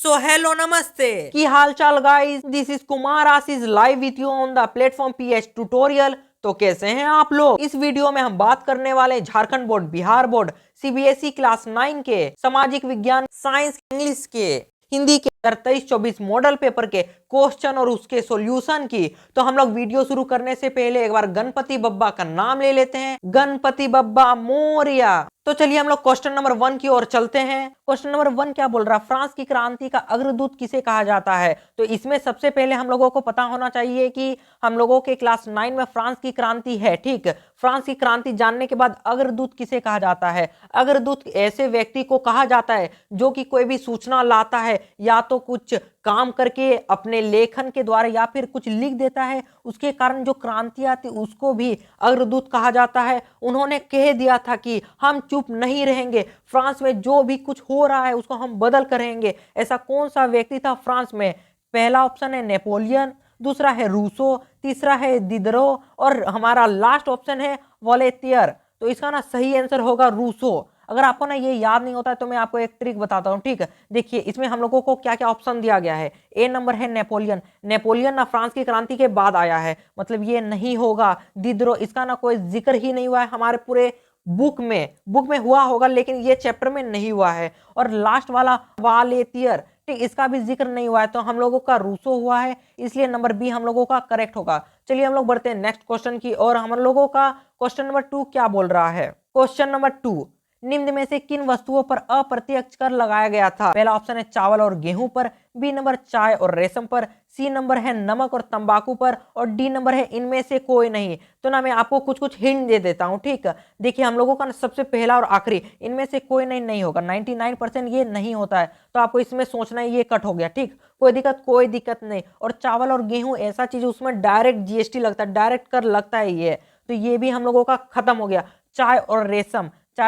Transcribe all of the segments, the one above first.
So hello नमस्ते की हाल चाल guys, this is Kumar Ashish live with you on the platform pH tutorial. तो कैसे हैं आप लोग। इस वीडियो में हम बात करने वाले हैं Jharkhand board, Bihar board, CBSE class 9 के सामाजिक विज्ञान, साइंस, इंग्लिश के, हिंदी के 2023-24 मॉडल पेपर के क्वेश्चन और उसके सॉल्यूशन की। तो हम लोग वीडियो शुरू करने से पहले एक बार गणपति बब्बा का नाम ले लेते हैं। गणपति बब्बा मोरिया। तो चलिए हम लोग क्वेश्चन नंबर 1 की ओर चलते हैं। क्वेश्चन नंबर 1 क्या बोल रहा है, फ्रांस की क्रांति का अग्रदूत किसे कहा जाता है। तो इसमें सबसे पहले हम लोगों को पता होना चाहिए कि हम लोगों के क्लास 9 में फ्रांस की क्रांति है, ठीक। फ्रांस की क्रांति जानने के बाद अग्रदूत किसे कहा जाता है। अग्रदूत ऐसे व्यक्ति को कहा जाता है जो कि कोई भी सूचना लाता है या तो कुछ काम करके अपने लेखन के द्वारा या फिर कुछ लिख देता है, उसके कारण जो क्रांति आती उसको भी अग्रदूत कहा जाता है। उन्होंने कह दिया था कि हम चुप नहीं रहेंगे, फ्रांस में जो भी कुछ हो रहा है उसको हम बदल करेंगे। ऐसा कौन सा व्यक्ति था फ्रांस में। पहला ऑप्शन है नेपोलियन, दूसरा है रूसो, तीसरा है दिदरो और हमारा लास्ट ऑप्शन है वॉलेटियर। तो इसका ना सही आंसर होगा रूसो। अगर आपको ना ये याद नहीं होता है तो मैं आपको एक ट्रिक बताता हूँ, ठीक है। देखिए इसमें हम लोगों को क्या क्या ऑप्शन दिया गया है। ए नंबर है नेपोलियन। नेपोलियन ना फ्रांस की क्रांति के बाद आया है, मतलब ये नहीं होगा। दिदरो, इसका ना कोई जिक्र ही नहीं हुआ है हमारे पूरे बुक में हुआ होगा लेकिन ये चैप्टर में नहीं हुआ है। और लास्ट वाला वालेटियर, ठीक, इसका भी जिक्र नहीं हुआ है। तो हम लोगों का रूसो हुआ है, इसलिए नंबर बी हम लोगों का करेक्ट होगा। चलिए हम लोग बढ़ते हैं नेक्स्ट क्वेश्चन की और हम लोगों का क्वेश्चन नंबर 2 क्या बोल रहा है। क्वेश्चन नंबर 2, निम्न में से किन वस्तुओं पर अप्रत्यक्ष कर लगाया गया था। पहला ऑप्शन है चावल और गेहूं पर, बी नंबर चाय और रेशम पर, सी नंबर है नमक और तंबाकू पर और डी नंबर है इनमें से कोई नहीं। तो ना मैं आपको कुछ कुछ हिंट दे देता हूं, ठीक। देखिए हम लोगों का सबसे पहला और आखिरी इनमें से कोई नहीं होगा, 99% ये नहीं होता है। तो आपको इसमें सोचना है, ये कट हो गया, ठीक। कोई दिक्कत नहीं। और चावल और गेहूं ऐसा चीज उसमें डायरेक्ट जीएसटी लगता है, डायरेक्ट कर लगता है ये, तो ये भी हम लोगों का खत्म हो गया। चाय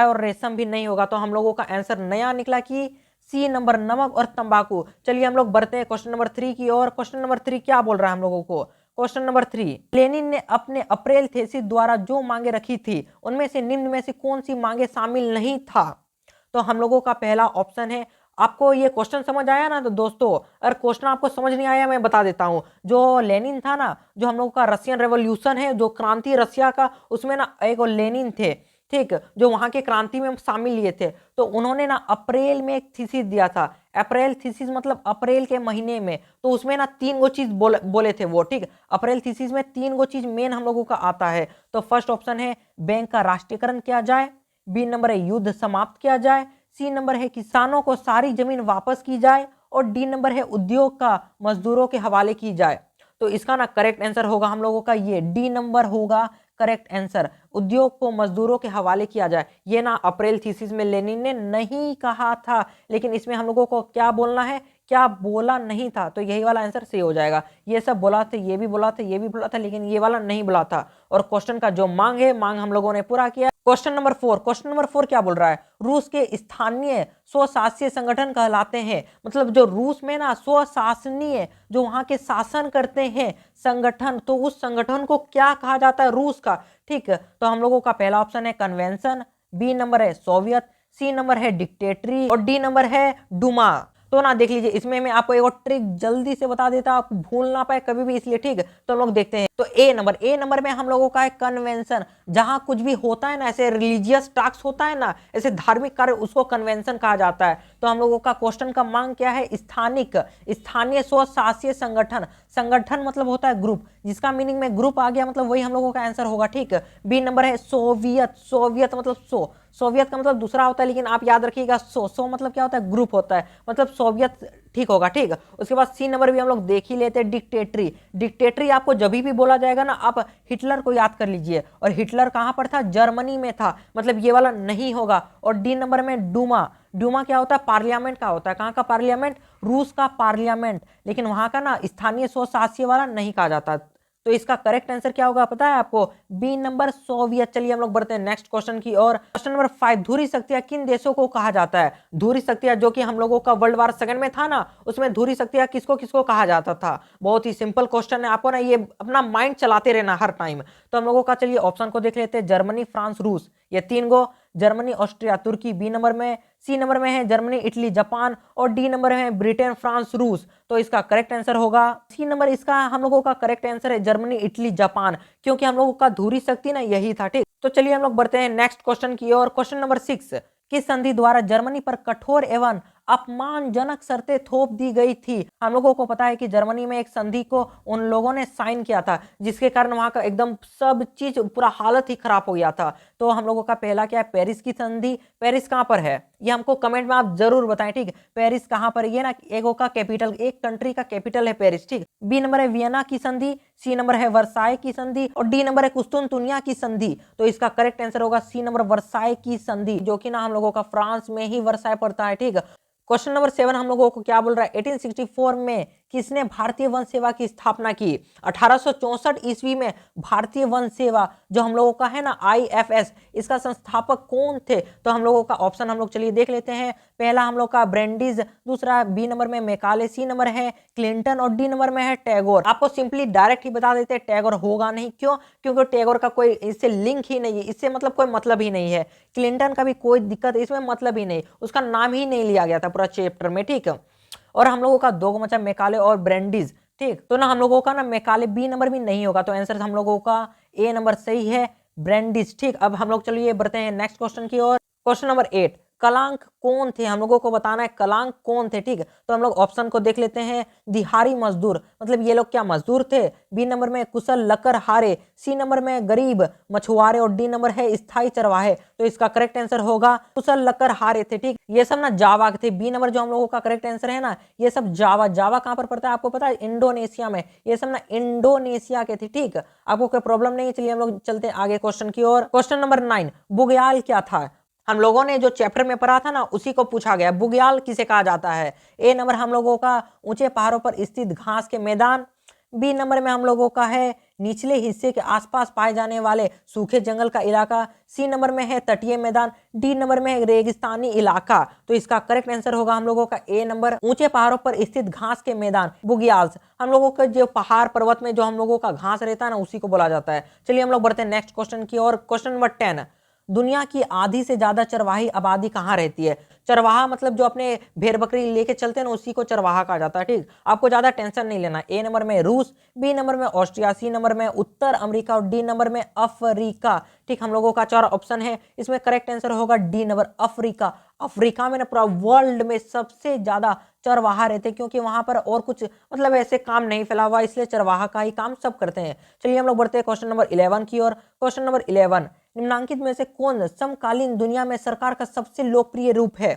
और रेशम भी नहीं होगा। तो हम लोगों का आंसर नया निकला कि सी नंबर नमक और तंबाकू। चलिए हम लोग बढ़ते हैं क्वेश्चन नंबर 3 की ओर। क्वेश्चन नंबर 3 क्या बोल रहा है हम लोगों को। क्वेश्चन नंबर 3, लेनिन ने अपने अप्रैल थीसिस द्वारा जो मांगे रखी थी उनमें से निम्न में से कौन सी मांगे शामिल नहीं था। तो हम लोगों का पहला ऑप्शन है, आपको ये क्वेश्चन समझ आया ना। तो दोस्तों अगर क्वेश्चन आपको समझ नहीं आया मैं बता देता हूं। जो लेनिन था ना, जो हम लोगों का रशियन रेवोल्यूशन है, जो क्रांति रशिया का, उसमें ना एक लेनिन थे, ठीक, जो वहां के क्रांति में शामिल लिए थे। तो उन्होंने ना अप्रैल में एक थीसिस दिया था। अप्रैल थीसिस मतलब अप्रैल के महीने में। तो उसमें ना 3 गो चीज बोले थे वो, ठीक। अप्रैल थीसिस में 3 गो चीज मेन हम लोगों का आता है। तो फर्स्ट ऑप्शन है बैंक का राष्ट्रीयकरण किया जाए, बी नंबर है युद्ध समाप्त किया जाए, सी नंबर है किसानों को सारी जमीन वापस की जाए और डी नंबर है उद्योग का मजदूरों के हवाले की जाए। तो इसका ना करेक्ट आंसर होगा हम लोगों का ये डी नंबर होगा करेक्ट आंसर। उद्योग को मजदूरों के हवाले किया जाए, ये ना अप्रैल थीसिस में लेनिन ने नहीं कहा था, लेकिन इसमें हम लोगों को क्या बोलना है, क्या बोला नहीं था। तो यही वाला आंसर सही हो जाएगा। ये सब बोला था, ये भी बोला था, ये भी बोला था, लेकिन ये वाला नहीं बोला था। और क्वेश्चन का जो मांग है, मांग हम लोगों ने पूरा किया। क्वेश्चन नंबर 4, क्वेश्चन नंबर 4 क्या बोल रहा है, रूस के स्थानीय स्वशासीय संगठन कहलाते हैं, मतलब जो रूस में ना स्वशासनीय जो वहां के शासन करते हैं संगठन, तो उस संगठन को क्या कहा जाता है रूस का, ठीक। तो हम लोगों का पहला ऑप्शन है कन्वेंशन, बी नंबर है सोवियत, सी नंबर है डिक्टेटरी और डी नंबर है डुमा। तो ना देख लीजिए इसमें मैं आपको एक और ट्रिक जल्दी से बता देता, आप भूल ना पाए कभी भी, इसलिए, ठीक। तो हम लोग देखते हैं। तो ए नंबर में हम लोगों का है कन्वेंशन। जहां कुछ भी होता है ना, ऐसे रिलीजियस टास्क होता है ना, ऐसे धार्मिक कार्य, उसको कन्वेंशन कहा जाता है। तो हम लोगों का क्वेश्चन का मांग क्या है, स्थानीय स्वशासीय संगठन। संगठन मतलब होता है ग्रुप, जिसका मीनिंग में ग्रुप आ गया, मतलब वही हम लोगों का आंसर होगा, ठीक। बी नंबर है सोवियत मतलब सोवियत का मतलब दूसरा होता है, लेकिन आप याद रखिएगा सो मतलब क्या होता है, ग्रुप होता है, मतलब सोवियत, ठीक होगा, ठीक। उसके बाद सी नंबर भी हम लोग देख ही लेते हैं, डिक्टेटरी आपको जब भी बोला जाएगा ना, आप हिटलर को याद कर लीजिए। और हिटलर कहां पर था, जर्मनी में था, मतलब ये वाला नहीं होगा। और डी नंबर में डूमा क्या होता है, पार्लियामेंट का होता है। कहां का पार्लियामेंट, रूस का पार्लियामेंट, लेकिन वहां का ना स्थानीय स्वशासीय वाला नहीं कहा जाता। तो इसका करेक्ट आंसर क्या होगा पता है आपको, बी नंबर सोवियत। चलिए हम लोग बढ़ते हैं नेक्स्ट क्वेश्चन की और। क्वेश्चन नंबर 5, धुरी शक्तियां किन देशों को कहा जाता है। धुरी शक्तियां जो कि हम लोगों का वर्ल्ड वार सेकंड में था ना, उसमें धुरी शक्तियां किसको किसको कहा जाता था। बहुत ही सिंपल क्वेश्चन है, आपको ना ये अपना माइंड चलाते रहना हर टाइम। तो हम लोगों का चलिए ऑप्शन को देख लेते हैं, जर्मनी, फ्रांस, रूस, ये 3 गो। जर्मनी ऑस्ट्रिया तुर्की, बी नंबर में सी नंबर में है जर्मनी इटली जापान और डी नंबर में है ब्रिटेन फ्रांस रूस। तो इसका करेक्ट आंसर होगा सी नंबर। इसका हम लोगों का करेक्ट आंसर है जर्मनी इटली जापान, क्योंकि हम लोगों का धुरी शक्ति ना यही था। ठीक, तो चलिए हम लोग बढ़ते हैं नेक्स्ट क्वेश्चन की ओर। क्वेश्चन नंबर 6, किस संधि द्वारा जर्मनी पर कठोर एवं अपमानजनक शर्तें थोप दी गई थी? हम लोगों को पता है कि जर्मनी में एक संधि को उन लोगों ने साइन किया था, जिसके कारण वहां का एकदम सब चीज पूरा हालत ही खराब हो गया था। तो हम लोगों का पहला क्या है? पेरिस की संधि। पेरिस कहां पर है ये हमको कमेंट में आप जरूर बताएं। ठीक, पेरिस कहां पर? ये ना एक का कैपिटल, एक कंट्री का कैपिटल है पेरिस। ठीक, बी नंबर है वियना की संधि, सी नंबर है वर्साई की संधि और डी नंबर है कुस्तुनतुनिया की संधि। तो इसका करेक्ट आंसर होगा सी नंबर वर्साई की संधि, जो कि ना हम लोगों का फ्रांस में ही वर्साई पड़ता है। ठीक, क्वेश्चन नंबर 7 हम लोगों को क्या बोल रहा है? 1864 में किसने भारतीय वन सेवा की स्थापना की? 1864 ईस्वी में भारतीय वन सेवा जो हम लोगों का है ना IFS, इसका संस्थापक कौन थे? तो हम लोगों का ऑप्शन हम लोग चलिए देख लेते हैं। पहला हम लोग का ब्रेंडिज, दूसरा बी नंबर में मैकाले, सी नंबर है क्लिंटन और डी नंबर में है टैगोर। आपको सिंपली डायरेक्ट ही बता देते हैं टैगोर होगा नहीं। क्यों? क्योंकि टैगोर का कोई इससे लिंक ही नहीं है, इससे मतलब कोई मतलब ही नहीं है। क्लिंटन का भी कोई दिक्कत इसमें मतलब ही नहीं, उसका नाम ही नहीं लिया गया था पूरा चैप्टर में। ठीक है, और हम लोगों का दो बचा मैकाले और ब्रेंडिज। ठीक, तो ना हम लोगों का ना मैकाले बी नंबर भी नहीं होगा, तो आंसर हम लोगों का ए नंबर सही है, ब्रेंडिज। ठीक, अब हम लोग चलिए बढ़ते हैं नेक्स्ट क्वेश्चन की ओर। क्वेश्चन नंबर 8, कलांक कौन थे? हम लोगों को बताना है कलांक कौन थे। ठीक, तो हम लोग ऑप्शन को देख लेते हैं। दिहाड़ी मजदूर, मतलब ये लोग क्या मजदूर थे? बी नंबर में कुशल लकर हारे, सी नंबर में गरीब मछुआरे और डी नंबर है स्थायी चरवाहे। तो इसका करेक्ट आंसर होगा कुशल लकर हारे थे। ठीक, ये सब ना जावा के थे। बी नंबर जो हम लोगों का करेक्ट आंसर है ना, ये सब जावा। जावा कहां पर पड़ता है आपको पता है? इंडोनेशिया में। ये सब ना इंडोनेशिया के थे। ठीक, आपको कोई प्रॉब्लम नहीं है। चलिए हम लोग चलते हैं आगे क्वेश्चन की ओर। क्वेश्चन नंबर 9, बुग्याल क्या था? हम लोगों ने जो चैप्टर में पढ़ा था ना उसी को पूछा गया। बुग्याल किसे कहा जाता है? ए नंबर हम लोगों का ऊंचे पहाड़ों पर स्थित घास के मैदान, बी नंबर में हम लोगों का है निचले हिस्से के आसपास पाए जाने वाले सूखे जंगल का इलाका, सी नंबर में है तटीय मैदान, डी नंबर में है रेगिस्तानी इलाका। तो इसका करेक्ट आंसर होगा हम लोगों का ए नंबर, ऊंचे पहाड़ों पर स्थित घास के मैदान बुग्याल्स। हम लोगों का जो पहाड़ पर्वत में जो हम लोगों का घास रहता है ना उसी को बोला जाता है। चलिए हम लोग बढ़ते हैं नेक्स्ट क्वेश्चन की ओर। क्वेश्चन नंबर 10, दुनिया की आधी से ज्यादा चरवाही आबादी कहाँ रहती है? चरवाहा मतलब जो अपने भेड़ बकरी लेके चलते हैं ना उसी को चरवाहा कहा जाता है। ठीक, आपको ज्यादा टेंशन नहीं लेना। ए नंबर में रूस, बी नंबर में ऑस्ट्रिया, सी नंबर में उत्तर अमेरिका और डी नंबर में अफ्रीका। ठीक, हम लोगों का 4 ऑप्शन है, इसमें करेक्ट आंसर होगा डी नंबर अफ्रीका। अफ्रीका में ना पूरा वर्ल्ड में सबसे ज्यादा चरवाहा रहते हैं, क्योंकि वहां पर और कुछ मतलब ऐसे काम नहीं फैला हुआ, इसलिए चरवाहा का ही काम सब करते हैं। चलिए हम लोग बढ़ते हैं क्वेश्चन नंबर 11 की ओर। क्वेश्चन नंबर 11, निम्नलिखित में से कौन समकालीन दुनिया में सरकार का सबसे लोकप्रिय रूप है?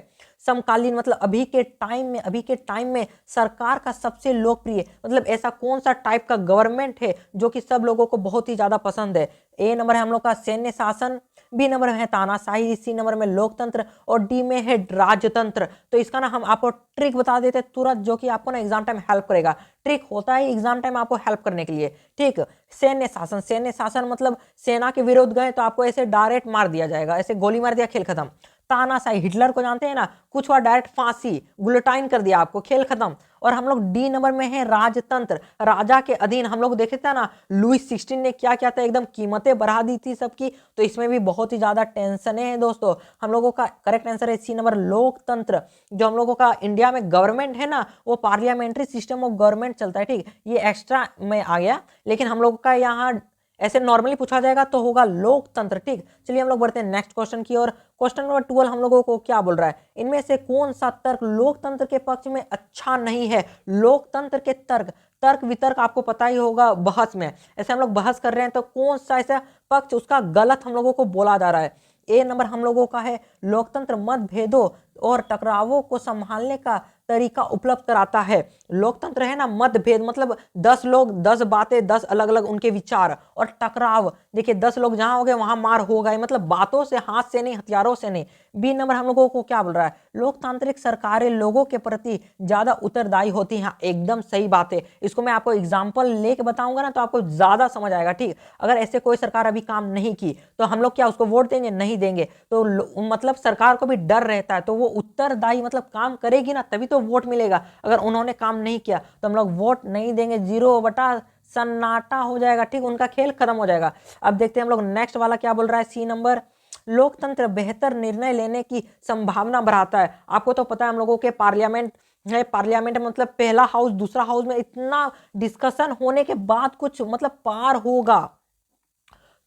समकालीन मतलब अभी के टाइम में सरकार का सबसे लोकप्रिय मतलब ऐसा कौन सा टाइप का गवर्नमेंट है जो कि सब लोगों को बहुत ही ज्यादा पसंद है? ए नंबर है हम लोग का सैन्य शासन, बी नंबर में है तानाशाही, सी नंबर में लोकतंत्र और डी में है राजतंत्र। तो इसका ना हम आपको ट्रिक बता देते हैं तुरंत, जो कि आपको ना एग्जाम टाइम हेल्प करेगा। ट्रिक होता है एग्जाम टाइम आपको हेल्प करने के लिए। ठीक, सैन्य शासन, सैन्य शासन मतलब सेना के विरुद्ध गए तो आपको ऐसे डायरेक्ट मार दिया जाएगा, ऐसे गोली मार दिया खेल खत्म। तानाशाही, हिटलर को जानते हैं ना, कुछ हुआ डायरेक्ट फांसी, गुलोटाइन कर दिया आपको, खेल खत्म। और हम लोग डी नंबर में है राजतंत्र, राजा के अधीन। हम लोग देखे थे ना लुईस 16 ने क्या किया था, एकदम कीमतें बढ़ा दी थी सबकी। तो इसमें भी बहुत ही ज्यादा टेंशन है दोस्तों। हम लोगों का करेक्ट आंसर है सी नंबर लोकतंत्र। जो हम लोगों का इंडिया में गवर्नमेंट है ना वो पार्लियामेंट्री सिस्टम ऑफ गवर्नमेंट चलता है। ठीक, ये एक्स्ट्रा में आ गया, लेकिन हम लोग का यहाँ ऐसे नॉर्मली पूछा जाएगा तो होगा लोकतंत्र। ठीक, चलिए हम लोग बढ़ते हैं नेक्स्ट क्वेश्चन की ओर। क्वेश्चन नंबर 12 हम लोगों को क्या बोल रहा है? इनमें से कौन सा तर्क लोकतंत्र के पक्ष में अच्छा नहीं है? लोकतंत्र के तर्क वितर्क आपको पता ही होगा, बहस में ऐसे हम लोग बहस कर रहे हैं तो कौन सा ऐसा पक्ष उसका गलत हम लोगों को बोला जा रहा है? ए नंबर हम लोगों का है लोकतंत्र मतभेदों और टकरावों को संभालने का तरीका उपलब्ध कराता है। लोकतंत्र है ना मतभेद मतलब 10 लोग 10 बातें, 10 अलग अलग उनके विचार। और टकराव देखिए 10 लोग जहां हो गए वहां मार हो गए, मतलब बातों से, हाथ से नहीं, हथियारों से नहीं। बी नंबर हम लोगों को क्या बोल रहा है? लोकतांत्रिक सरकारें लोगों के प्रति ज्यादा उत्तरदायी होती हैं। एकदम सही बात है, इसको मैं आपको एग्जाम्पल लेके बताऊंगा ना तो आपको ज्यादा समझ आएगा। ठीक, अगर ऐसे कोई सरकार अभी काम नहीं की तो हम लोग क्या उसको वोट देंगे? नहीं देंगे। तो मतलब सरकार को भी डर रहता है, तो वो उत्तरदायी मतलब काम करेगी ना तभी तो वोट मिलेगा। अगर उन्होंने काम नहीं किया तो हम लोग वोट नहीं देंगे, 0 बटा सन्नाटा हो जाएगा। ठीक, उनका खेल खत्म हो जाएगा। अब देखते हैं हम लोग नेक्स्ट वाला क्या बोल रहा है। सी नंबर लोकतंत्र बेहतर निर्णय लेने की संभावना बढ़ाता है। आपको तो पता है हम लोगों के पार्लियामेंट है, पार्लियामेंट मतलब पहला हाउस दूसरा हाउस में इतना डिस्कशन होने के बाद कुछ मतलब पार होगा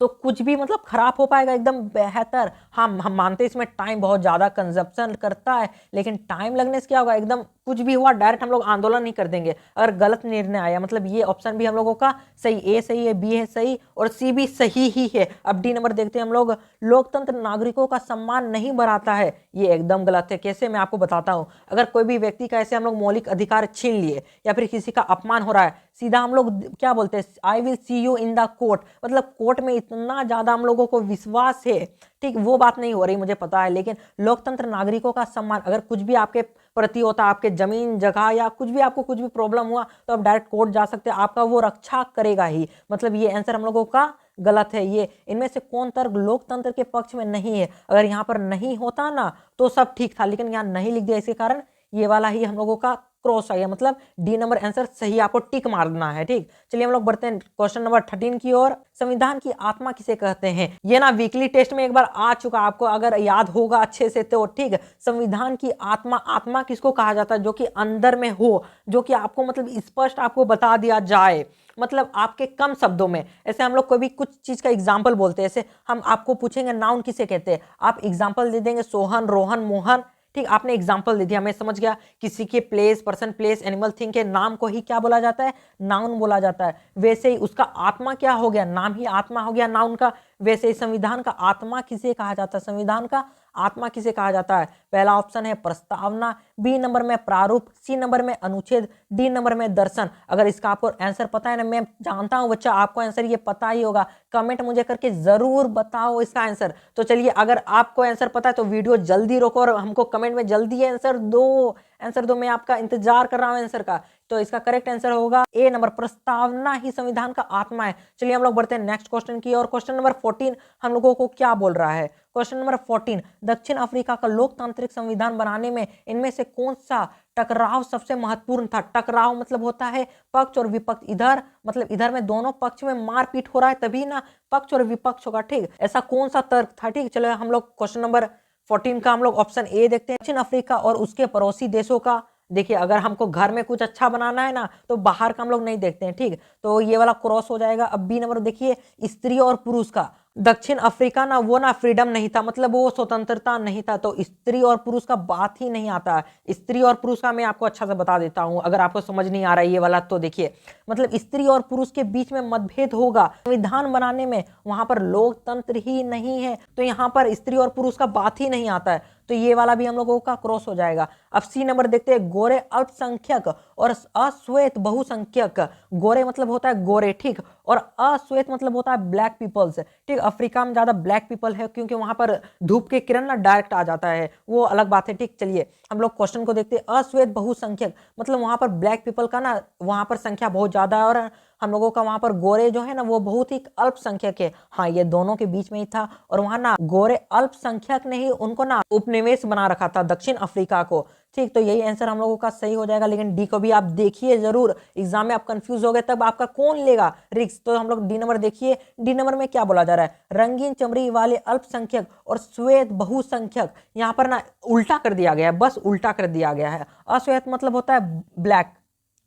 तो कुछ भी मतलब खराब हो पाएगा एकदम बेहतर। हम मानते हैं इसमें टाइम बहुत ज्यादा कंजप्शन करता है, लेकिन टाइम लगने से क्या होगा, एकदम कुछ भी हुआ डायरेक्ट हम लोग आंदोलन नहीं कर देंगे। अगर गलत निर्णय आया मतलब ये ऑप्शन भी हम लोगों का सही, ए सही है, बी है सही और सी भी सही ही है। अब डी नंबर देखते हैं हम लोग, लोकतंत्र नागरिकों का सम्मान नहीं बढ़ाता है, ये एकदम गलत है। कैसे, मैं आपको बताता हूं। अगर कोई भी व्यक्ति का ऐसे हम लोग मौलिक अधिकार छीन लिए या फिर किसी का अपमान हो रहा है, सीधा हम लोग क्या बोलते हैं, I will see you in the court, मतलब कोर्ट में इतना ज्यादा हम लोगों को विश्वास है, ठीक, वो बात नहीं हो रही मुझे पता है, लेकिन लोकतंत्र नागरिकों का सम्मान, अगर कुछ भी आपके प्रति होता, आपके जमीन जगह या कुछ भी आपको कुछ भी प्रॉब्लम हुआ तो आप डायरेक्ट कोर्ट जा सकते हैं, आपका वो रक्षा करेगा ही। मतलब ये आंसर हम लोगों का गलत है। ये इनमें से कौन तर्क लोकतंत्र के पक्ष में नहीं है? अगर यहाँ पर नहीं होता ना तो सब ठीक था, लेकिन यहाँ नहीं लिख दिया, इसके कारण ये वाला ही हम लोगों का क्रॉस आ गया, मतलब डी नंबर आंसर सही, आपको टिक मारना है। ठीक, चलिए हम लोग बढ़ते हैं क्वेश्चन नंबर 13 की ओर। संविधान की आत्मा किसे कहते हैं? ये ना वीकली टेस्ट में एक बार आ चुका, आपको अगर याद होगा अच्छे से तो ठीक। संविधान की आत्मा, आत्मा किसको कहा जाता है? जो कि अंदर में हो, जो कि आपको मतलब स्पष्ट आपको बता दिया जाए, मतलब आपके कम शब्दों में। ऐसे हम लोग कोई भी कुछ चीज का एग्जाम्पल बोलते हैं, ऐसे हम आपको पूछेंगे नाउन किसे कहते हैं, आप एग्जाम्पल दे देंगे सोहन, रोहन, मोहन, ठीक, आपने एग्जाम्पल दे दिया, मैं समझ गया। किसी के place, person, place, animal, thing के नाम को ही क्या बोला जाता है? नाउन बोला जाता है। वैसे ही उसका आत्मा क्या हो गया? नाम ही आत्मा हो गया नाउन का। वैसे ही संविधान का आत्मा किसे कहा जाता है? संविधान का आत्मा किसे कहा जाता है? पहला ऑप्शन है प्रस्तावना, बी नंबर में प्रारूप, सी नंबर में अनुच्छेद, डी नंबर में दर्शन। अगर इसका आपको आंसर पता है ना, मैं जानता हूं बच्चा आपको आंसर ये पता ही होगा, कमेंट मुझे करके जरूर बताओ इसका आंसर। तो चलिए, अगर आपको आंसर पता है तो वीडियो जल्दी रोको और हमको कमेंट में जल्दी आंसर दो, आंसर दो, मैं आपका इंतजार कर रहा हूं आंसर का। तो इसका करेक्ट आंसर होगा ए नंबर, प्रस्तावना ही संविधान का आत्मा है। चलिए हम लोग बढ़ते हैं नेक्स्ट क्वेश्चन की और। क्वेश्चन नंबर 14 हम लोगों को क्या बोल रहा है? क्वेश्चन नंबर 14, दक्षिण अफ्रीका का लोकतांत्रिक संविधान बनाने में इनमें से कौन सा टकराव सबसे महत्वपूर्ण था? टकराव मतलब होता है पक्ष और विपक्ष, इधर मतलब इधर में दोनों पक्ष में मारपीट हो रहा है तभी ना पक्ष और विपक्ष होगा। ठीक, ऐसा कौन सा तर्क था? ठीक, चलो हम लोग क्वेश्चन नंबर 14 का हम लोग ऑप्शन ए देखते हैं, दक्षिण अफ्रीका और उसके पड़ोसी देशों का। देखिए, अगर हमको घर में कुछ अच्छा बनाना है ना तो बाहर का हम लोग नहीं देखते हैं, ठीक, तो ये वाला क्रॉस हो जाएगा। अब बी नंबर देखिए, स्त्री और पुरुष का। दक्षिण अफ्रीका ना वो ना फ्रीडम नहीं था, मतलब वो स्वतंत्रता नहीं था, तो स्त्री और पुरुष का बात ही नहीं आता। स्त्री और पुरुष का मैं आपको अच्छा से बता देता हूं, अगर आपको समझ नहीं आ रहा है ये वाला तो देखिए, मतलब स्त्री और पुरुष के बीच में मतभेद होगा संविधान बनाने में, वहां पर लोकतंत्र ही नहीं है, तो यहाँ पर स्त्री और पुरुष का बात ही नहीं आता है, तो ये वाला भी हम लोगों का क्रॉस हो जाएगा। अब सी नंबर देखते हैं, गोरे अल्पसंख्यक और अश्वेत बहुसंख्यक। गोरे मतलब होता है गोरे, ठीक, और अश्वेत मतलब होता है ब्लैक पीपल्स, ठीक। अफ्रीका में ज्यादा ब्लैक पीपल है क्योंकि वहां पर धूप के किरण ना डायरेक्ट आ जाता है, वो अलग बात है, ठीक। चलिए हम लोग क्वेश्चन को देखते हैं, अश्वेत बहुसंख्यक मतलब वहां पर ब्लैक पीपल का ना वहां पर संख्या बहुत ज्यादा है और हम लोगों का वहां पर गोरे जो है ना वो बहुत ही अल्पसंख्यक है। हाँ, ये दोनों के बीच में ही था, और वहां ना गोरे अल्पसंख्यक ने ही उनको ना उपनिवेश बना रखा था दक्षिण अफ्रीका को, ठीक। तो यही आंसर हम लोगों का सही हो जाएगा, लेकिन डी को भी आप देखिए जरूर, एग्जाम में आप कंफ्यूज हो गए तब आपका कौन लेगा रिस्क। तो हम लोग डी नंबर देखिए, डी नंबर में क्या बोला जा रहा है, रंगीन चमड़ी वाले अल्पसंख्यक और श्वेत बहुसंख्यक। यहाँ पर ना उल्टा कर दिया गया है, बस उल्टा कर दिया गया है। अश्वेत मतलब होता है ब्लैक,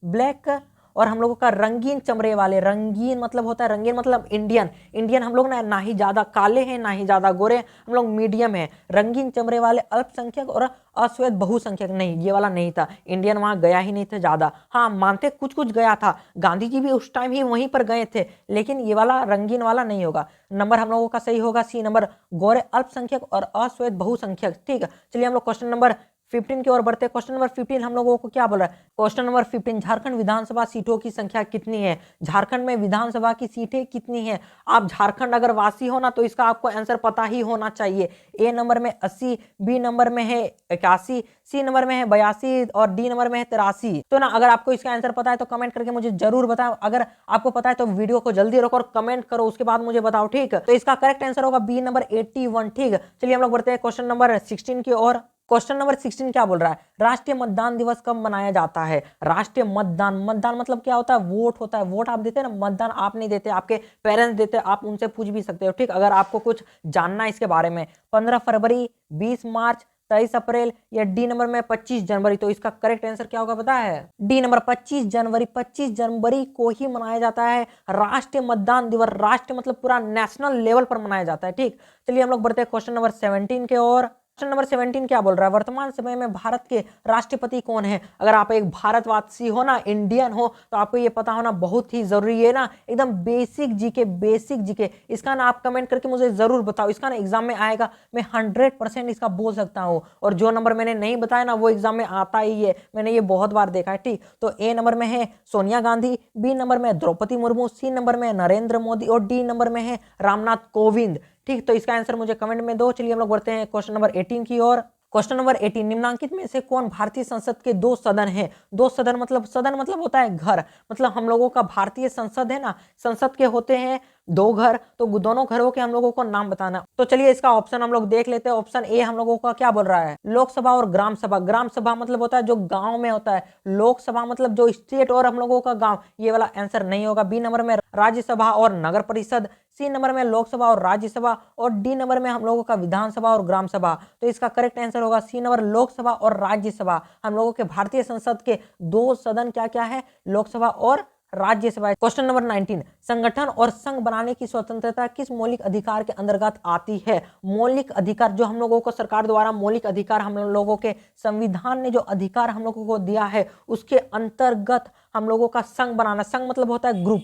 ब्लैक, और हम लोगों का रंगीन चमड़े वाले, रंगीन मतलब होता है, रंगीन मतलब इंडियन, इंडियन हम लोग ना ही ज्यादा काले हैं ना ही ज्यादा गोरे, हम लोग मीडियम है। रंगीन चमड़े वाले अल्पसंख्यक और अश्वेत बहुसंख्यक, नहीं ये वाला नहीं था, इंडियन वहां गया ही नहीं था ज्यादा। हाँ, मानते कुछ कुछ गया था, गांधी जी भी उस टाइम ही वहीं पर गए थे, लेकिन ये वाला रंगीन वाला नहीं होगा। नंबर हम लोगों का सही होगा सी नंबर, गोरे अल्पसंख्यक और अश्वेत बहुसंख्यक, ठीक। चलिए हम लोग क्वेश्चन नंबर 15 की ओर बढ़ते हैं। क्वेश्चन नंबर 15 हम लोगों को क्या बोल रहा है? क्वेश्चन नंबर 15, झारखंड विधानसभा सीटों की संख्या कितनी है? झारखंड में विधानसभा की सीटें कितनी है? आप झारखंड अगर वासी हो ना तो इसका आपको आंसर पता ही होना चाहिए। ए नंबर में 80, बी नंबर में है 81, सी नंबर में है 82 और डी नंबर में है 83। तो ना अगर आपको इसका आंसर पता है तो कमेंट करके मुझे जरूर बताओ, अगर आपको पता है तो वीडियो को जल्दी रखो और कमेंट करो, उसके बाद मुझे बताओ, ठीक। तो इसका करेक्ट आंसर होगा बी नंबर 81, ठीक। चलिए हम लोग बढ़ते हैं क्वेश्चन नंबर 16 की ओर। क्वेश्चन नंबर 16 क्या बोल रहा है, राष्ट्रीय मतदान दिवस कब मनाया जाता है। राष्ट्रीय मतदान, मतदान मतलब क्या होता है, वोट होता है। वोट आप देते हैं ना, मतदान आप नहीं देते, आपके पेरेंट्स देते, आप उनसे पूछ भी सकते हो, ठीक। अगर आपको कुछ जानना है इसके बारे में, 15 फरवरी, 20 मार्च, 23 अप्रैल या डी नंबर में 25 जनवरी। तो इसका करेक्ट आंसर क्या होगा पता है, डी नंबर 25 जनवरी। 25 जनवरी को ही मनाया जाता है राष्ट्रीय मतदान दिवस। राष्ट्रीय मतलब पूरा नेशनल लेवल पर मनाया जाता है, ठीक। चलिए हम लोग बढ़ते हैं क्वेश्चन नंबर 17 के ओर। क्वेश्चन नंबर 17 क्या बोल रहा है, वर्तमान समय में भारत के राष्ट्रपति कौन है। अगर आप एक भारतवासी हो ना, इंडियन हो, तो आपको ये पता होना बहुत ही जरूरी है ना, एकदम बेसिक जीके, बेसिक जीके। इसका ना आप कमेंट करके मुझे जरूर बताओ, इसका ना एग्जाम में आएगा, मैं 100% इसका बोल सकता हूँ। और जो नंबर मैंने नहीं बताया ना, वो एग्जाम में आता ही है, मैंने ये बहुत बार देखा है, ठीक। तो ए नंबर में है सोनिया गांधी, बी नंबर में द्रौपदी मुर्मू, सी नंबर में नरेंद्र मोदी और डी नंबर में है रामनाथ कोविंद, ठीक। तो इसका आंसर मुझे कमेंट में दो। चलिए हम लोग बढ़ते हैं क्वेश्चन नंबर 18 की ओर। क्वेश्चन नंबर 18, निम्नांकित में से कौन भारतीय संसद के दो सदन हैं। दो सदन मतलब, सदन मतलब होता है घर, मतलब हम लोगों का भारतीय संसद है ना, संसद के होते हैं दो घर, तो दोनों घरों के हम लोगों को नाम बताना। तो चलिए इसका ऑप्शन हम लोग देख लेते हैं। ऑप्शन ए हम लोगों का क्या बोल रहा है, लोकसभा और ग्राम सभा। ग्राम सभा मतलब होता है जो गांव में होता है, लोकसभा मतलब जो स्टेट और हम लोगों का गांव, ये वाला आंसर नहीं होगा। बी नंबर में राज्यसभा और नगर परिषद, सी नंबर में लोकसभा और राज्यसभा और डी नंबर में हम लोगों का विधानसभा और ग्राम सभा। तो इसका करेक्ट आंसर होगा सी नंबर, लोकसभा और राज्यसभा। हम लोगों के भारतीय संसद के दो सदन क्या क्या है, लोकसभा और राज्यसभा। क्वेश्चन नंबर 19, संगठन और संघ बनाने की स्वतंत्रता किस मौलिक अधिकार के अंतर्गत आती है। मौलिक अधिकार, जो हम लोगों को सरकार द्वारा मौलिक अधिकार, हम लोगों के संविधान ने जो अधिकार हम लोगों को दिया है, उसके अंतर्गत हम लोगों का संघ बनाना। संघ मतलब होता है ग्रुप,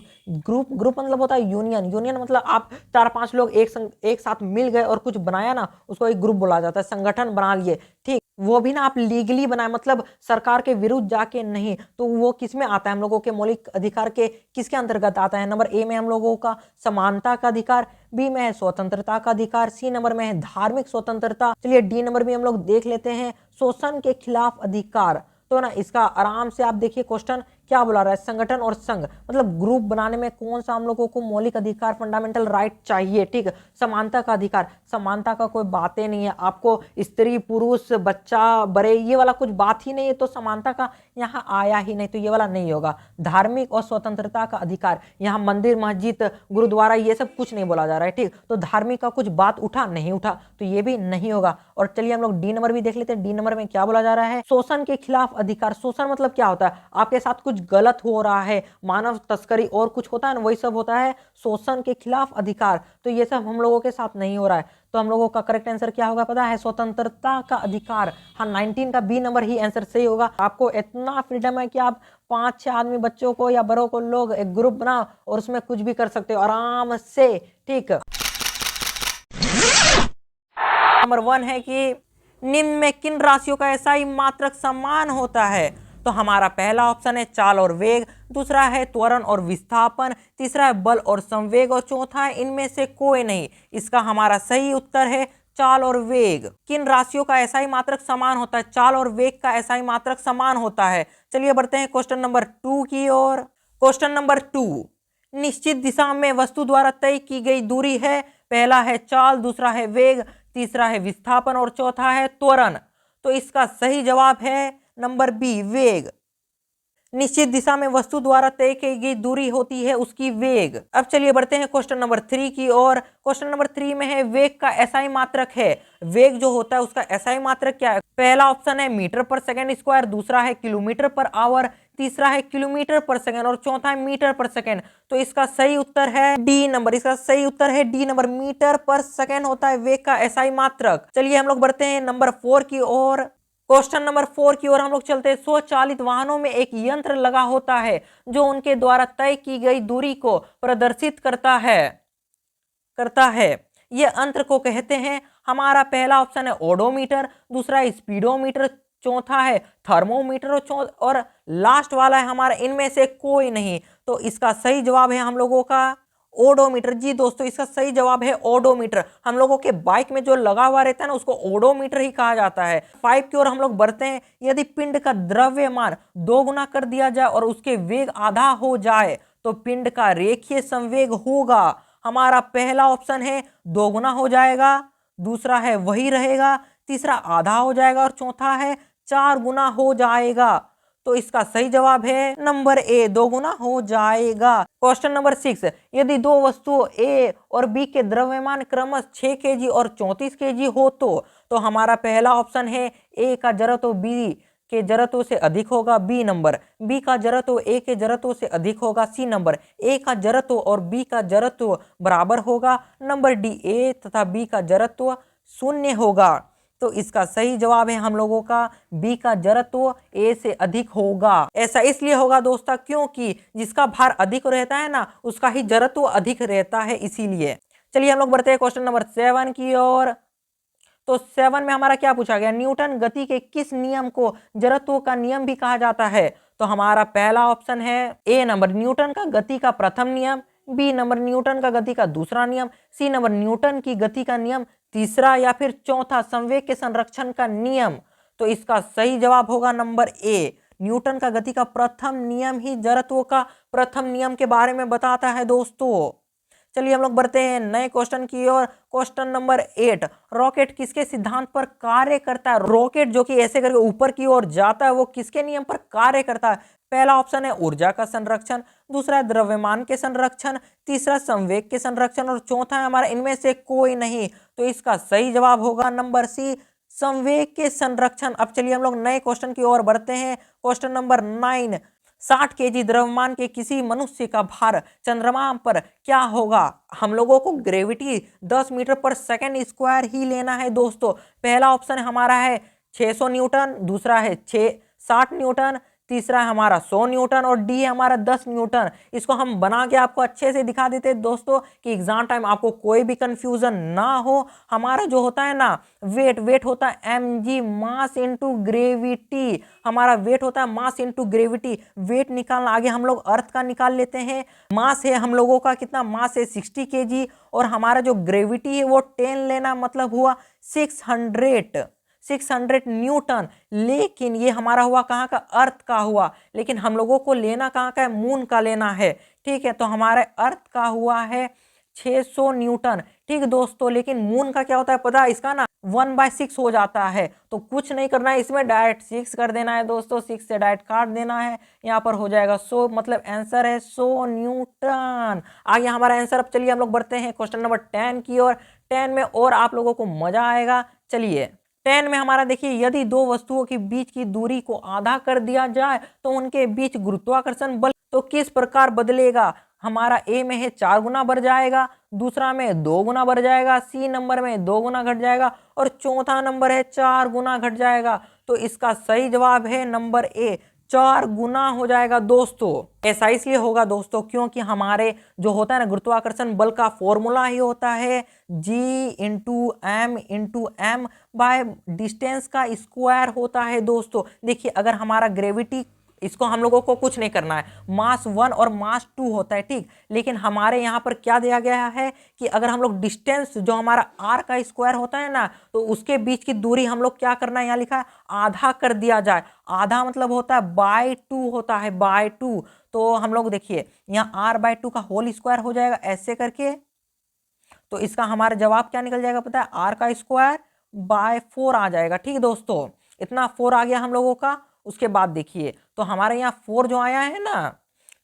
ग्रुप मतलब होता है यूनियन, यूनियन मतलब आप 4-5 लोग एक साथ मिल गए और कुछ बनाया ना, उसको एक ग्रुप बोला जाता है। संगठन बना लिए, ठीक, वो भी ना आप लीगली बनाए, मतलब सरकार के विरुद्ध जाके नहीं। तो वो किस में आता है, हम लोगों के मौलिक अधिकार के किसके अंतर्गत आता है। नंबर ए में हम लोगों का समानता का अधिकार, बी में है स्वतंत्रता का अधिकार, सी नंबर में है धार्मिक स्वतंत्रता। चलिए डी नंबर भी हम लोग देख लेते हैं, शोषण के खिलाफ अधिकार। तो ना इसका आराम से आप देखिए क्वेश्चन क्या बुला रहा है, संगठन और संघ मतलब ग्रुप बनाने में कौन सा हम लोगों को मौलिक अधिकार, फंडामेंटल राइट चाहिए, ठीक। समानता का अधिकार, समानता का कोई बातें नहीं है, आपको स्त्री पुरुष बच्चा बड़े ये वाला कुछ बात ही नहीं है, तो समानता का यहाँ आया ही नहीं, तो ये वाला नहीं होगा। धार्मिक और स्वतंत्रता का अधिकार, यहाँ मंदिर मस्जिद गुरुद्वारा ये सब कुछ नहीं बोला जा रहा है, ठीक। तो धार्मिक का कुछ बात उठा नहीं उठा, तो ये भी नहीं होगा। और चलिए हम लोग डी नंबर भी देख लेते हैं। डी नंबर में क्या बोला जा रहा है, शोषण के खिलाफ अधिकार। शोषण मतलब क्या होता है, आपके साथ कुछ गलत हो रहा है, मानव तस्करी और कुछ होता है ना, वही सब होता है शोषण के खिलाफ अधिकार। तो ये सब हम लोगों के साथ नहीं हो रहा है, तो हम लोगों का करेक्ट आंसर क्या होगा पता है, स्वतंत्रता का अधिकार। हाँ 19 का बी नंबर ही आंसर सही होगा। आपको इतना फ्रीडम है कि आप 5-6 आदमी बच्चों को या बड़ों को लोग एक ग्रुप बनाओ और उसमें कुछ भी कर सकते हो आराम से, ठीक। नंबर 1 है कि निम्न में किन राशियों का एसआई मात्रक समान होता है। तो हमारा पहला ऑप्शन है चाल और वेग, दूसरा है त्वरण और विस्थापन, तीसरा है बल और संवेग और चौथा है इनमें से कोई नहीं। इसका हमारा सही उत्तर है चाल और वेग। किन राशियों का एसआई मात्रक समान होता है, चाल और वेग का एसआई मात्रक समान होता है। चलिए बढ़ते हैं क्वेश्चन नंबर 2 की ओर। क्वेश्चन नंबर 2, निश्चित दिशा में वस्तु द्वारा तय की गई दूरी है। पहला है चाल, दूसरा है वेग, तीसरा है विस्थापन और चौथा है त्वरण। तो इसका सही जवाब है नंबर बी, वेग। निश्चित दिशा में वस्तु द्वारा तय की गई दूरी होती है उसकी वेग। अब चलिए बढ़ते हैं क्वेश्चन नंबर 3 की ओर। क्वेश्चन नंबर 3 में है वेग का एसआई मात्रक है। वेग जो होता है उसका एसआई मात्रक क्या है। पहला ऑप्शन है मीटर पर सेकंड स्क्वायर, दूसरा है किलोमीटर पर आवर, तीसरा है किलोमीटर पर सेकंड और चौथा है मीटर पर सेकंड। तो इसका सही उत्तर है डी नंबर, इसका सही उत्तर है डी नंबर, मीटर पर सेकंड होता है वेग का एसआई मात्रक। चलिए हम लोग बढ़ते हैं नंबर 4 की ओर। क्वेश्चन नंबर 4 की ओर हम लोग चलते हैं। स्वचालित वाहनों में एक यंत्र लगा होता है जो उनके द्वारा तय की गई दूरी को प्रदर्शित करता है। ये यंत्र को कहते हैं, हमारा पहला ऑप्शन है ओडोमीटर, दूसरा है स्पीडोमीटर, चौथा है थर्मोमीटर और लास्ट वाला है हमारा इनमें से कोई नहीं। तो इसका सही जवाब है हम लोगों का ओडोमीटर। जी दोस्तों, इसका सही जवाब है ओडोमीटर। हम लोगों के बाइक में जो लगा हुआ रहता है ना, उसको ओडोमीटर ही कहा जाता है। 5 की ओर हम लोग बढ़ते हैं। यदि पिंड का द्रव्यमान 2 गुना कर दिया जाए और उसके वेग आधा हो जाए तो पिंड का रेखीय संवेग होगा। हमारा पहला ऑप्शन है 2 गुना हो जाएगा, दूसरा है वही रहेगा, तीसरा आधा हो जाएगा और चौथा है 4 गुना हो जाएगा। तो इसका सही जवाब है नंबर ए, 2 गुना हो जाएगा। क्वेश्चन नंबर 6, यदि दो वस्तुओं ए और बी के द्रव्यमान क्रमश 6 केजी और 34 केजी हो तो हमारा पहला ऑप्शन है ए का जड़त्व बी के जड़त्व से अधिक होगा, बी नंबर, बी का जड़त्व ए के जड़त्व से अधिक होगा, सी नंबर, ए का जड़त्व और बी का जड़त्व बराबर होगा, नंबर डी, ए तथा बी का जड़त्व शून्य होगा। तो इसका सही जवाब है हम लोगों का बी का जड़त्व ए से अधिक होगा। ऐसा इसलिए होगा दोस्तों क्योंकि जिसका भार अधिक रहता है ना उसका ही जड़त्व अधिक रहता है, इसीलिए। चलिए हम लोग बढ़ते हैं क्वेश्चन नंबर 7 की ओर। तो 7 में हमारा क्या पूछा गया, न्यूटन गति के किस नियम को जड़त्व का नियम भी कहा जाता है। तो हमारा पहला ऑप्शन है ए नंबर, न्यूटन का गति का प्रथम नियम, बी नंबर, न्यूटन का गति का दूसरा नियम, सी नंबर, न्यूटन की गति का नियम तीसरा, या फिर चौथा, संवेग के संरक्षण का नियम। तो इसका सही जवाब होगा नंबर ए, न्यूटन का गति का प्रथम नियम ही जड़त्व का प्रथम नियम के बारे में बताता है दोस्तों। चलिए हम लोग बढ़ते हैं नए क्वेश्चन की ओर। क्वेश्चन नंबर 8, रॉकेट किसके सिद्धांत पर कार्य करता है। रॉकेट जो कि ऐसे करके ऊपर की ओर जाता है वो किसके नियम पर कार्य करता है। पहला ऑप्शन है ऊर्जा का संरक्षण, दूसरा द्रव्यमान के संरक्षण, तीसरा संवेग के संरक्षण और चौथा है हमारा इनमें से कोई नहीं। तो इसका सही जवाब होगा नंबर सी, संवेग के संरक्षण। अब चलिए हम लोग नए क्वेश्चन की ओर बढ़ते हैं। क्वेश्चन नंबर 9, 60 केजी द्रव्यमान के किसी मनुष्य का भार चंद्रमा पर क्या होगा। हम लोगों को ग्रेविटी 10 मीटर पर सेकेंड स्क्वायर ही लेना है दोस्तों। पहला ऑप्शन हमारा है 600 न्यूटन, दूसरा है 60 न्यूटन, तीसरा है हमारा 100 न्यूटन और डी है हमारा 10 न्यूटन। इसको हम बना के आपको अच्छे से दिखा देते हैं दोस्तों कि एग्जाम टाइम आपको कोई भी कंफ्यूजन ना हो। हमारा जो होता है ना वेट होता है mg, मास इनटू ग्रेविटी। हमारा वेट होता है मास इनटू ग्रेविटी। वेट निकालना आगे हम लोग अर्थ का निकाल लेते हैं। मास है हम लोगों का कितना, मास है 60 केजी और हमारा जो ग्रेविटी है वो 10 लेना, मतलब हुआ 600 न्यूटन। लेकिन ये हमारा हुआ कहाँ का, अर्थ का हुआ, लेकिन हम लोगों को लेना कहाँ का है, मून का लेना है। ठीक है, तो हमारे अर्थ का हुआ है 600 न्यूटन। ठीक दोस्तों, लेकिन मून का क्या होता है पता है, इसका ना 1/6 हो जाता है। तो कुछ नहीं करना है, इसमें डायरेक्ट 6 कर देना है दोस्तों, 6 से डायरेक्ट काट देना है। यहाँ पर हो जाएगा 100, मतलब आंसर है 100 न्यूटन। आगे हमारा आंसर। अब चलिए हम लोग बढ़ते हैं क्वेश्चन नंबर 10 की ओर। 10 में और आप लोगों को मजा आएगा। चलिए 10 में हमारा देखिए, यदि दो वस्तुओं के बीच की दूरी को आधा कर दिया जाए तो उनके बीच गुरुत्वाकर्षण बल तो किस प्रकार बदलेगा। हमारा ए में है 4 गुना बढ़ जाएगा, दूसरा में 2 गुना बढ़ जाएगा, सी नंबर में 2 गुना घट जाएगा और चौथा नंबर है 4 गुना घट जाएगा। तो इसका सही जवाब है नंबर ए, 4 गुना हो जाएगा दोस्तों। ऐसा इसलिए होगा दोस्तों क्योंकि हमारे जो होता है ना गुरुत्वाकर्षण बल का फॉर्मूला ही होता है G/m बाय डिस्टेंस का स्क्वायर होता है दोस्तों। देखिए अगर हमारा ग्रेविटी, इसको हम लोगों को कुछ नहीं करना है, मास 1 और मास 2 होता है, ठीक। लेकिन हमारे यहाँ पर क्या दिया गया है कि अगर हम लोग डिस्टेंस जो हमारा r का स्क्वायर होता है ना, तो उसके बीच की दूरी हम लोग क्या करना है, यहाँ लिखा है आधा कर दिया जाए। आधा मतलब होता है बाय 2 होता है, बाय 2। तो हम लोग देखिए यहाँ r/2 का होल स्क्वायर हो जाएगा ऐसे करके। तो इसका हमारा जवाब क्या निकल जाएगा पता है, r का स्क्वायर बाय 4 आ जाएगा। ठीक दोस्तों, इतना 4 आ गया हम लोगों का। उसके बाद देखिए तो हमारे यहाँ 4 जो आया है ना,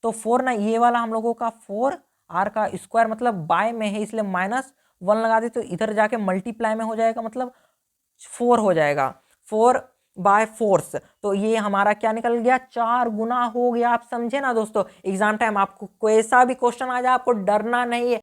तो 4 ना ये वाला हम लोगों का 4 r का स्क्वायर मतलब बाय में है इसलिए -1 लगा दे तो इधर जाके मल्टीप्लाई में हो जाएगा, मतलब 4 हो जाएगा, 4/4। तो ये हमारा क्या निकल गया, 4 गुना हो गया। आप समझे ना दोस्तों, एग्जाम टाइम आपको कोई ऐसा भी क्वेश्चन आ जाए आपको डरना नहीं है।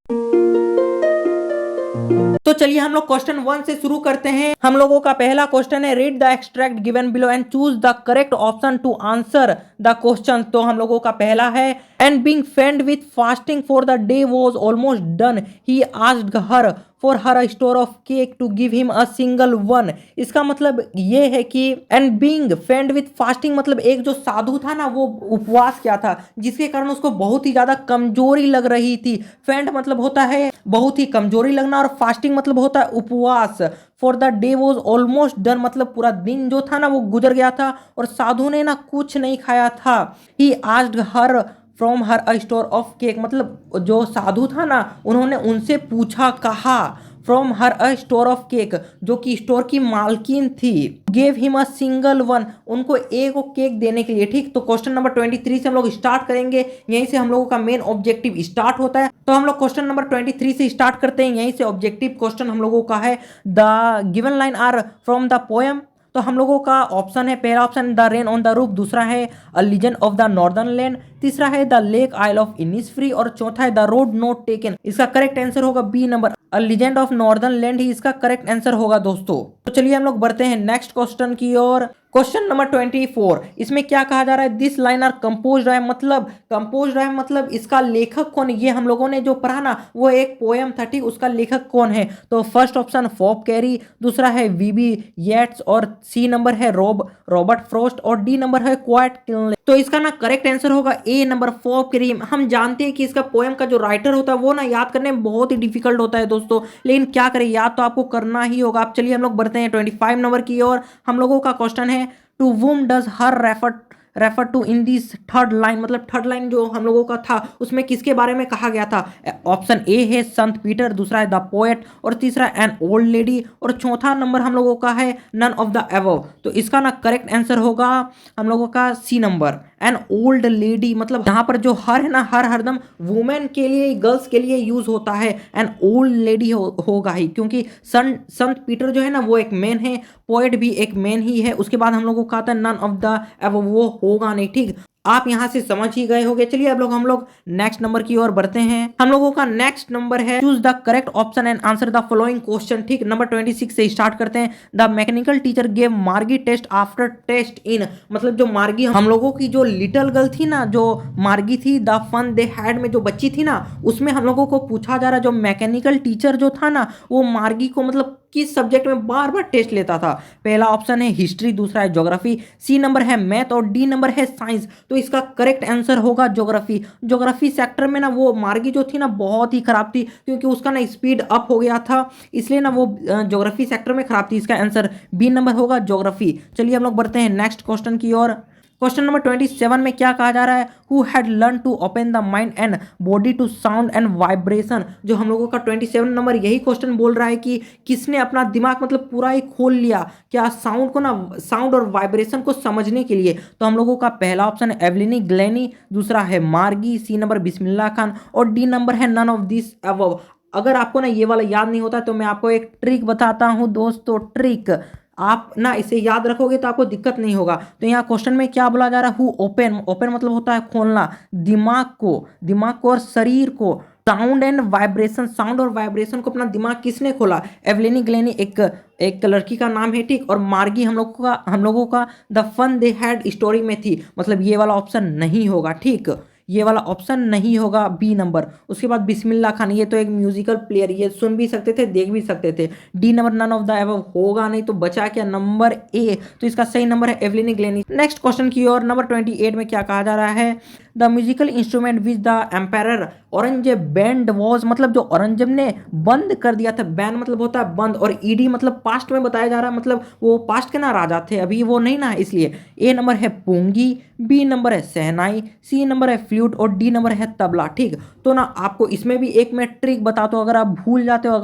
तो चलिए हम लोग क्वेश्चन 1 से शुरू करते हैं। हम लोगों का पहला क्वेश्चन है, read the extract given below and choose the correct option to answer the question. तो हम लोगों का पहला है, and being fed with fasting for the day was almost done, he asked her for her store of cake to give him a single one. इसका मतलब ये है कि and being fed with fasting मतलब एक जो साधु था ना वो उपवास किया था, जिसके कारण उसको बहुत ही ज्यादा कमजोरी लग रही थी। फेंड मतलब होता है बहुत ही कमजोरी लगना और फास्टिंग मतलब होता है उपवास। For the day was almost done मतलब पूरा दिन जो था ना वो गुजर गया था और साधु ने ना कुछ नहीं खाया था। ही asked her from her a store of cake मतलब जो साधु था ना उन्होंने उनसे पूछा, कहा from her a store of cake, जो कि स्टोर की मालकिन थी, gave him a single one, उनको एक केक देने के लिए। ठीक, तो क्वेश्चन नंबर 23 से हम लोग स्टार्ट करेंगे, यहीं से हम लोगों का मेन ऑब्जेक्टिव स्टार्ट होता है। तो हम लोग क्वेश्चन नंबर 23 से स्टार्ट करते हैं, यहीं से ऑब्जेक्टिव क्वेश्चन हम लोगों का है। The given line are from the poem, तो हम लोगों का ऑप्शन है, पहला option the rain on the roof, दूसरा है a legend of the northern land, तीसरा है the lake isle of Innisfree और चौथा है द रोड नॉट टेकन। इसका करेक्ट आंसर होगा B number, a legend of northern land ही इसका करेक्ट आंसर होगा दोस्तों। तो चलिए हम लोग बढ़ते हैं नेक्स्ट क्वेश्चन की ओर। क्वेश्चन नंबर 24, इसमें क्या कहा जा रहा है, दिस लाइन आर कंपोज है, मतलब कंपोज है मतलब इसका लेखक कौन है। ये हम लोगों ने जो पढ़ा ना वो एक पोएम था, ठीक, उसका लेखक कौन है। तो फर्स्ट ऑप्शन फॉप कैरी, दूसरा है वीबी येट्स और सी नंबर है रॉबर्ट फ्रॉस्ट और डी नंबर है क्वाइट किनले। तो इसका ना करेक्ट आंसर होगा ए नंबर फॉप कैरी। हम जानते हैं कि इसका पोएम का जो राइटर होता है वो ना याद करने में बहुत ही डिफिकल्ट होता है दोस्तों, लेकिन क्या करें, याद तो आपको करना ही होगा। अब चलिए हम लोग बढ़ते हैं 25 नंबर की ओर। हम लोगों का क्वेश्चन है to whom does her refer to in this third line, मतलब थर्ड लाइन जो हम लोगों का था उसमें किसके बारे में कहा गया था। ऑप्शन ए है संत पीटर, दूसरा है द पोएट और तीसरा एन ओल्ड लेडी और चौथा नंबर हम लोगों का है नन ऑफ द एबव। तो इसका ना करेक्ट आंसर होगा हम लोगों का C number, an old lady, मतलब यहाँ पर जो हर है ना हर हरदम वुमेन के लिए, गर्ल्स के लिए यूज होता है, एन ओल्ड लेडी होगा ही, क्योंकि संत पीटर जो है ना वो एक मैन है, पोएट भी एक मैन ही है। उसके बाद हम लोगों को आता है नन ऑफ द एबव, वो होगा नहीं। ठीक, आप यहां से समझ ही गए होंगे। चलिए अब हम लोग नेक्स्ट नंबर की ओर बढ़ते हैं। हम लोगों का नेक्स्ट नंबर है choose the correct option and answer the following question. ठीक, नंबर 26 से स्टार्ट करते हैं। द मैकेनिकल टीचर गेव मार्गी टेस्ट आफ्टर टेस्ट इन, मतलब जो मार्गी हम लोगों की जो लिटिल गर्ल थी ना, जो मार्गी थी द फन दे हैड में जो बच्ची थी ना, उसमें हम लोगों को पूछा जा रहा है जो मैकेनिकल टीचर जो था ना वो मार्गी को मतलब किस सब्जेक्ट में बार बार टेस्ट लेता था। पहला ऑप्शन है हिस्ट्री, दूसरा है ज्योग्राफी, सी नंबर है मैथ और डी नंबर है साइंस। तो इसका करेक्ट आंसर होगा ज्योग्राफी। ज्योग्राफी सेक्टर में ना वो मार्गी जो थी ना बहुत ही खराब थी, क्योंकि उसका ना स्पीड अप हो गया था, इसलिए ना वो ज्योग्राफी सेक्टर में खराब थी। इसका आंसर बी नंबर होगा ज्योग्राफी। चलिए हम लोग बढ़ते हैं नेक्स्ट क्वेश्चन की ओर। क्वेश्चन नंबर 27 में क्या कहा जा रहा है, who had learn to open the mind and body to sound and vibration. जो हम लोगों का 27 नंबर यही क्वेश्चन बोल रहा है कि किसने अपना दिमाग मतलब पूरा ही खोल लिया क्या साउंड को ना, साउंड और वाइब्रेशन को समझने के लिए। तो हम लोगों का पहला ऑप्शन है एवलिनी ग्लेनी, दूसरा है मार्गी, सी नंबर बिस्मिल्लाह खान और डी नंबर है नन ऑफ दिस अबव। अगर आपको ना ये वाला याद नहीं होता तो मैं आपको एक ट्रिक बताता हूँ दोस्तों, ट्रिक आप ना इसे याद रखोगे तो आपको दिक्कत नहीं होगा। तो यहाँ क्वेश्चन में क्या बोला जा रहा है, हु ओपन, ओपन मतलब होता है खोलना, दिमाग को और शरीर को, साउंड एंड वाइब्रेशन, साउंड और वाइब्रेशन को अपना दिमाग किसने खोला, एवलिनी ग्लेनी एक लड़की का नाम है। ठीक, और मार्गी हम लोगों का the fun they had story में थी, मतलब ये वाला ऑप्शन नहीं होगा। ठीक, ये वाला ऑप्शन नहीं होगा बी नंबर। उसके बाद बिस्मिल्लाह खान, ये तो एक म्यूजिकल प्लेयर, ये सुन भी सकते थे देख भी सकते थे। D number none of the above होगा नहीं, तो बचा क्या नंबर ए। तो इसका सही नंबर है एवलिनी ग्लेनी। नेक्स्ट क्वेश्चन की ओर। नंबर 28 में क्या कहा जा रहा है, the musical instrument which the emperor Aurangzeb banned was, मतलब जो औरंगजेब ने बंद कर दिया था, बैन मतलब होता है बंद और ईडी मतलब पास्ट में बताया जा रहा है, मतलब वो पास्ट के ना राजा थे, अभी वो नहीं ना, इसलिए ए नंबर है पुंगी, बी नंबर है सहनाई, सी नंबर है फ्लूट और डी नंबर है तबला। ठीक, तो ना आपको इसमें भी एक मैं ट्रिक बताता हूँ, अगर आप भूल जाते हो,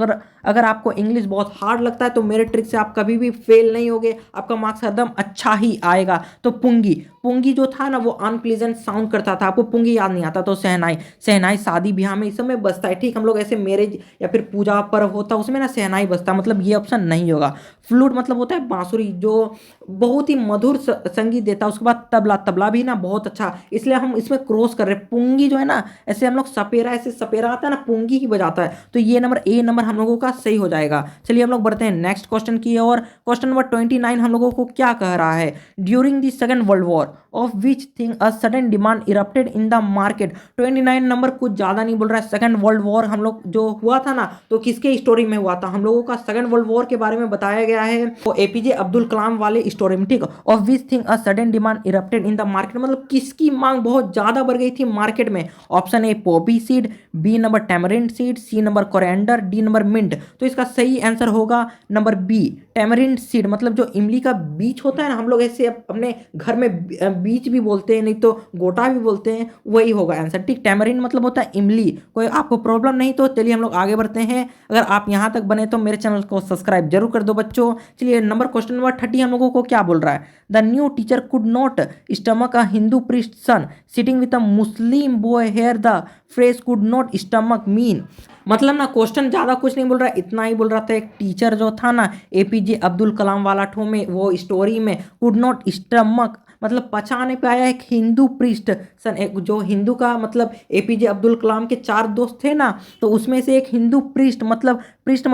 अगर आपको इंग्लिश बहुत हार्ड लगता है तो मेरे ट्रिक से आप कभी भी फेल नहीं होगे, आपका मार्क्स एकदम अच्छा ही आएगा। तो पुंगी जो था ना वो अनप्लीजेंट साउंड करता था, आपको पुंगी याद नहीं आता तो सहनाई शादी ब्याह में इस समय बजता है। ठीक, हम लोग ऐसे मैरिज या फिर पूजा पर्व होता है उसमें ना सहनाई बजता, मतलब ये ऑप्शन नहीं होगा। फ्लूट मतलब होता है बांसुरी, जो बहुत ही मधुर संगीत देता है। उसके बाद तबला भी ना बहुत अच्छा, इसलिए हम इसमें क्रॉस कर रहे हैं। पुंगी जो है ना ऐसे हम लोग सपेरा, ऐसे सपेरा आता है ना पुंगी ही बजाता है, तो ये नंबर ए नंबर हम लोगों का सही हो जाएगा। चलिए हम लोग बढ़ते हैं नेक्स्ट क्वेश्चन की ओर। क्वेश्चन नंबर 29 हम लोगों को क्या कह रहा है, during the second world war of which thing a sudden demand erupted in the market. 29 number कुछ ज्यादा नहीं बोल रहा है, सेकंड वर्ल्ड वॉर हम लोग जो हुआ था ना तो किसके स्टोरी में हुआ था, हम लोगों का सेकंड वर्ल्ड वॉर के बारे में बताया गया है, तो एपीजे अब्दुल कलाम वाले स्टोरी में। ठीक, of which thing a sudden demand erupted in the market, मतलब किसकी मांग बहुत ज्यादा बढ़ गई थी मार्केट में। Option A poppy seed, B number tamarind seed, C number coriander, D number mint. तो इसका सही आंसर होगा नंबर बी टैमरिंड सीड, मतलब जो इमली का बीज होता है ना, हम लोग ऐसे अपने घर में बीज भी बोलते हैं, नहीं तो गोटा भी बोलते बोलते हैं वही होगा आंसर, ठीक। टैमरिन मतलब होता है इमली। कोई आपको प्रॉब्लम नहीं तो चलिए हम लोग आगे बढ़ते हैं। अगर आप यहाँ तक बने तो मेरे चैनल को सब्सक्राइब जरूर कर दो बच्चों। चलिए क्वेश्चन नंबर 30 हम लोगों को क्या बोल रहा है। The new teacher could not stomach a Hindu priest son sitting with a Muslim boy here the phrase could not stomach mean. मतलब ना क्वेश्चन ज़्यादा कुछ नहीं बोल रहा है, इतना ही बोल रहा था एक टीचर जो था ना एपीजे अब्दुल कलाम वाला ठो में वो स्टोरी में कुड नॉट स्टमक मतलब पचा नहीं पाया एक हिंदू प्रीस्ट सन, एक जो हिंदू का मतलब एपीजे अब्दुल कलाम के 4 दोस्त थे ना, तो उसमें से एक हिंदू प्रीस्ट मतलब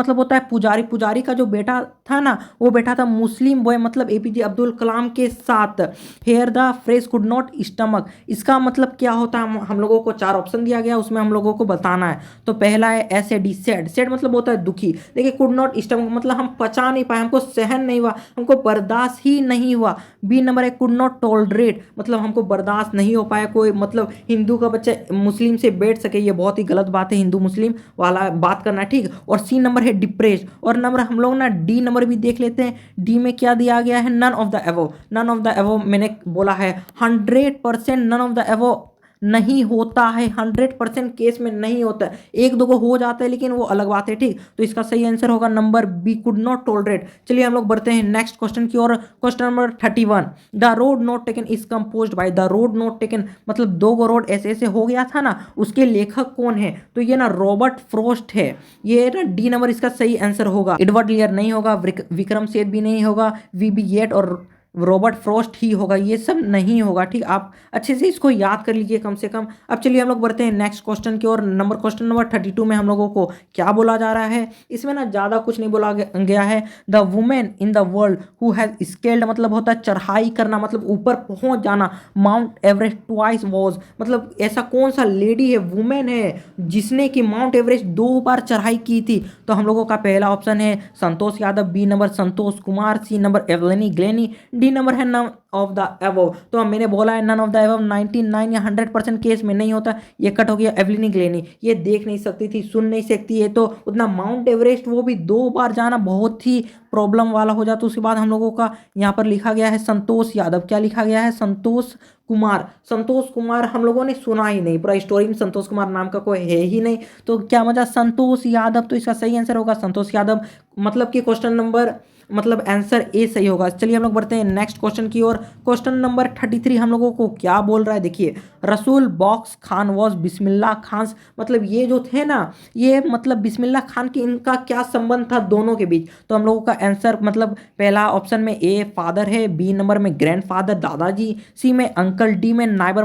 होता है पुजारी। पुजारी का जो बेटा था ना वो बेटा था मुस्लिम बॉय मतलब एपीजे अब्दुल कलाम के साथ। Here the phrase could not stomach, इसका मतलब क्या होता है हम लोगों को 4 ऑप्शन दिया गया, उसमें हम लोगों को बताना है। तो पहला है एसएडी सैड, सैड मतलब होता है दुखी। देखिए कुड नॉट स्टमक मतलब हम पचा नहीं पाए, हमको सहन नहीं हुआ, हमको बर्दाश्त ही नहीं हुआ। बी नंबर है कुड नॉट टॉलरेट मतलब हमको बर्दाश्त नहीं हो पाया कोई मतलब हिंदू का बच्चा मुस्लिम से बैठ सके, ये बहुत ही गलत बात है हिंदू मुस्लिम वाला बात करना, ठीक। और सी नंबर है डिप्रेस। और नंबर हम लोग ना डी नंबर भी देख लेते हैं। डी में क्या दिया गया है, none of the above. None of the above मैंने बोला है 100% नन ऑफ द एबव नहीं होता है, 100% केस में नहीं होता है, एक दो को हो जाता है लेकिन वो अलग बात है, ठीक। तो इसका सही आंसर होगा number B could not tolerate. चलिए हम लोग बढ़ते हैं नेक्स्ट क्वेश्चन की ओर। Question number 31, the road not taken is composed by. The road not taken मतलब 2 गो रोड ऐसे ऐसे हो गया था ना, उसके लेखक कौन है, तो ये ना रॉबर्ट फ्रोस्ट है। ये ना डी नंबर इसका सही आंसर होगा। एडवर्ड लेयर नहीं होगा, विक्रम सेठ भी नहीं होगा, वीबी येट और रॉबर्ट फ्रॉस्ट ही होगा, ये सब नहीं होगा, ठीक। आप अच्छे से इसको याद कर लीजिए कम से कम। अब चलिए हम लोग बढ़ते हैं नेक्स्ट क्वेश्चन की ओर। क्वेश्चन नंबर 32 में हम लोगों को क्या बोला जा रहा है, इसमें ना ज़्यादा कुछ नहीं बोला गया है। The women in the world who has scaled मतलब होता है चढ़ाई करना मतलब ऊपर पहुंच जाना, माउंट एवरेस्ट ट्वाइस वॉज मतलब ऐसा कौन सा लेडी है, वुमेन है जिसने कि माउंट एवरेस्ट 2 बार चढ़ाई की थी। तो हम लोगों का पहला ऑप्शन है Santosh Yadav, B number Santosh Kumar, C number Evelyn Glennie, D number है नन ऑफ द एबव। तो मैंने बोला है नन ऑफ द एबव 99 या 100% केस में नहीं होता, ये कट हो गया। एवलिनी ग्लेनी ये देख नहीं सकती थी, सुन नहीं सकती है, तो उतना माउंट एवरेस्ट वो भी 2 बार जाना बहुत ही प्रॉब्लम वाला हो जाता। उसके बाद हम लोगों का यहाँ पर लिखा गया है संतोष यादव। क्या लिखा गया है, संतोष कुमार। संतोष कुमार हम लोगों ने सुना ही नहीं, पूरा स्टोरी में संतोष कुमार नाम का कोई है ही नहीं, तो क्या मजा संतोष यादव। तो इसका सही आंसर होगा संतोष यादव, मतलब कि क्वेश्चन नंबर मतलब आंसर ए सही होगा। चलिए हम लोग बढ़ते हैं नेक्स्ट क्वेश्चन की ओर। क्वेश्चन नंबर 33 हम लोगों को क्या बोल रहा है, देखिए रसूल बॉक्स खान वॉज बिस्मिल्लाह खान मतलब ये जो थे ना ये मतलब बिस्मिल्लाह खान की इनका क्या संबंध था दोनों के बीच। तो हम लोगों का आंसर मतलब पहला ऑप्शन में ए फादर है, बी नंबर में ग्रैंड फादर दादाजी, सी में अंकल, डी में नाइबर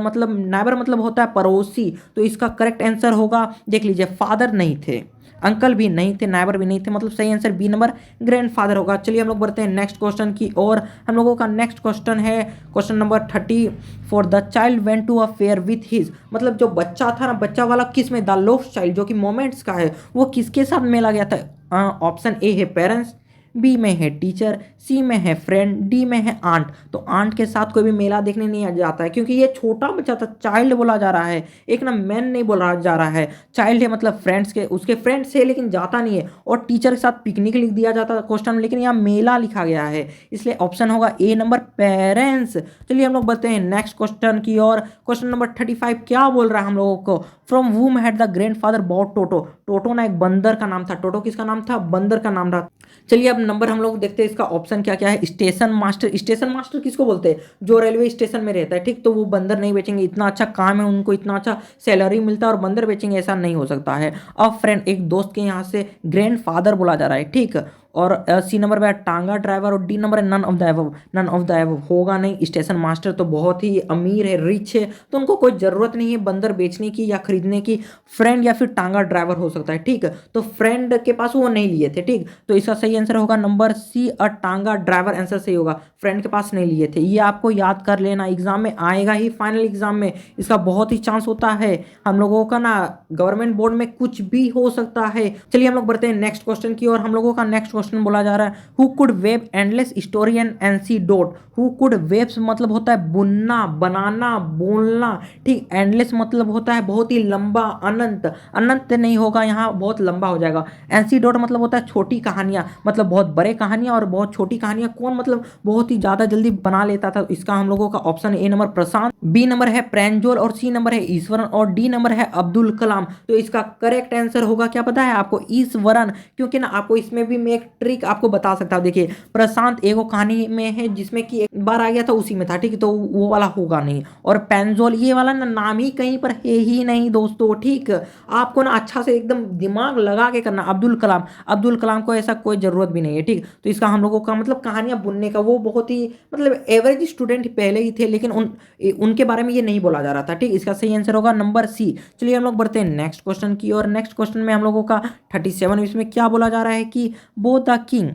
मतलब होता है पड़ोसी। तो इसका करेक्ट आंसर होगा देख लीजिए फादर नहीं थे, अंकल भी नहीं थे, नाइबर भी नहीं थे, मतलब सही आंसर बी नंबर ग्रैंडफादर होगा। चलिए हम लोग बढ़ते हैं नेक्स्ट क्वेश्चन की और हम लोगों का नेक्स्ट क्वेश्चन है question number 30। For the child went to a fair with his मतलब जो बच्चा था ना बच्चा वाला किस में, द लोस्ट चाइल्ड जो कि मोमेंट्स का है, वो किसके साथ मेला गया था। ऑप्शन ए है पेरेंट्स, बी में है टीचर, सी में है फ्रेंड, डी में है आंट। तो आंट के साथ कोई भी मेला देखने नहीं जाता है क्योंकि ये छोटा बच्चा था, चाइल्ड बोला जा रहा है, एक ना मैन नहीं बोला जा रहा है, चाइल्ड है मतलब फ्रेंड्स के उसके फ्रेंड्स है लेकिन जाता नहीं है। और टीचर के साथ पिकनिक लिख दिया जाता है क्वेश्चन, लेकिन यहाँ मेला लिखा गया है, इसलिए ऑप्शन होगा ए नंबर पेरेंट्स। चलिए हम लोग बढ़ते हैं नेक्स्ट क्वेश्चन की और क्वेश्चन नंबर 35 क्या बोल रहा है हम लोगों को। From whom had the grandfather bought Toto. Toto ना एक बंदर का नाम था, टोटो किसका नाम था, बंदर का नाम था। चलिए अब नंबर हम लोग देखते हैं इसका ऑप्शन क्या क्या है। स्टेशन मास्टर, स्टेशन मास्टर किसको बोलते हैं, जो रेलवे स्टेशन में रहता है, ठीक। तो वो बंदर नहीं बेचेंगे, इतना अच्छा काम है उनको, इतना अच्छा सैलरी मिलता है और बंदर बेचेंगे ऐसा नहीं हो सकता है। अब फ्रेंड एक दोस्त के यहाँ से ग्रैंड फादर बोला जा रहा है, ठीक। और सी नंबर पे टांगा ड्राइवर और डी नंबर है none of the above. None of the above होगा नहीं, स्टेशन मास्टर तो बहुत ही अमीर है, रिच है, तो उनको कोई ज़रूरत नहीं है बंदर बेचने की या खरीदने की। फ्रेंड या फिर टांगा ड्राइवर हो सकता है, ठीक। तो फ्रेंड के पास वो नहीं लिए थे, ठीक। तो इसका सही आंसर होगा नंबर सी, अ टांगा ड्राइवर आंसर सही होगा, फ्रेंड के पास नहीं लिए थे। ये आपको याद कर लेना, एग्जाम में आएगा ही, फाइनल एग्जाम में इसका बहुत ही चांस होता है। हम लोगों का ना गवर्नमेंट बोर्ड में कुछ भी हो सकता है। चलिए हम लोग बढ़ते हैं नेक्स्ट क्वेश्चन की और हम लोगों का नेक्स्ट क्वेश्चन बोला जा रहा है, who could wave endless story and NC dot. Who could waves मतलब होता है बुनना, बनाना, बोलना, ठीक। एंडलेस मतलब होता है बहुत ही लंबा, अनंत, अनंत नहीं होगा यहाँ, बहुत लंबा हो जाएगा। एनसी डॉट मतलब होता है छोटी कहानियां, मतलब बहुत बड़े कहानियां और बहुत छोटी कहानियां कौन मतलब बहुत ही ज्यादा जल्दी बना लेता था। इसका हम लोगों का option A number Prashant, B number है प्रेंजोल और सी नंबर है ईश्वरन और डी नंबर है अब्दुल कलाम। तो इसका करेक्ट आंसर होगा क्या पता है आपको, ईश्वरन। क्योंकि ना आपको इसमें भी मैं एक ट्रिक आपको बता सकता हूँ। देखिए प्रशांत एगो कहानी में है जिसमें कि एक बार आ गया था उसी में था, ठीक है, तो वो वाला होगा नहीं। और पेंजोल ये वाला ना नाम ही कहीं पर है ही नहीं दोस्तों, ठीक। आपको ना अच्छा से एकदम दिमाग लगा के करना। अब्दुल कलाम, अब्दुल कलाम को ऐसा कोई जरूरत भी नहीं है, ठीक। तो इसका हम लोगों का मतलब कहानियां बुनने का वो बहुत ही मतलब एवरेज स्टूडेंट पहले ही थे, लेकिन उनके बारे में ये नहीं बोला जा रहा था, ठीक। इसका सही आंसर होगा नंबर सी। चलिए हम लोग बढ़ते हैं नेक्स्ट क्वेश्चन की और नेक्स्ट क्वेश्चन में हम लोगों का 37 इसमें क्या बोला जा रहा है कि both the king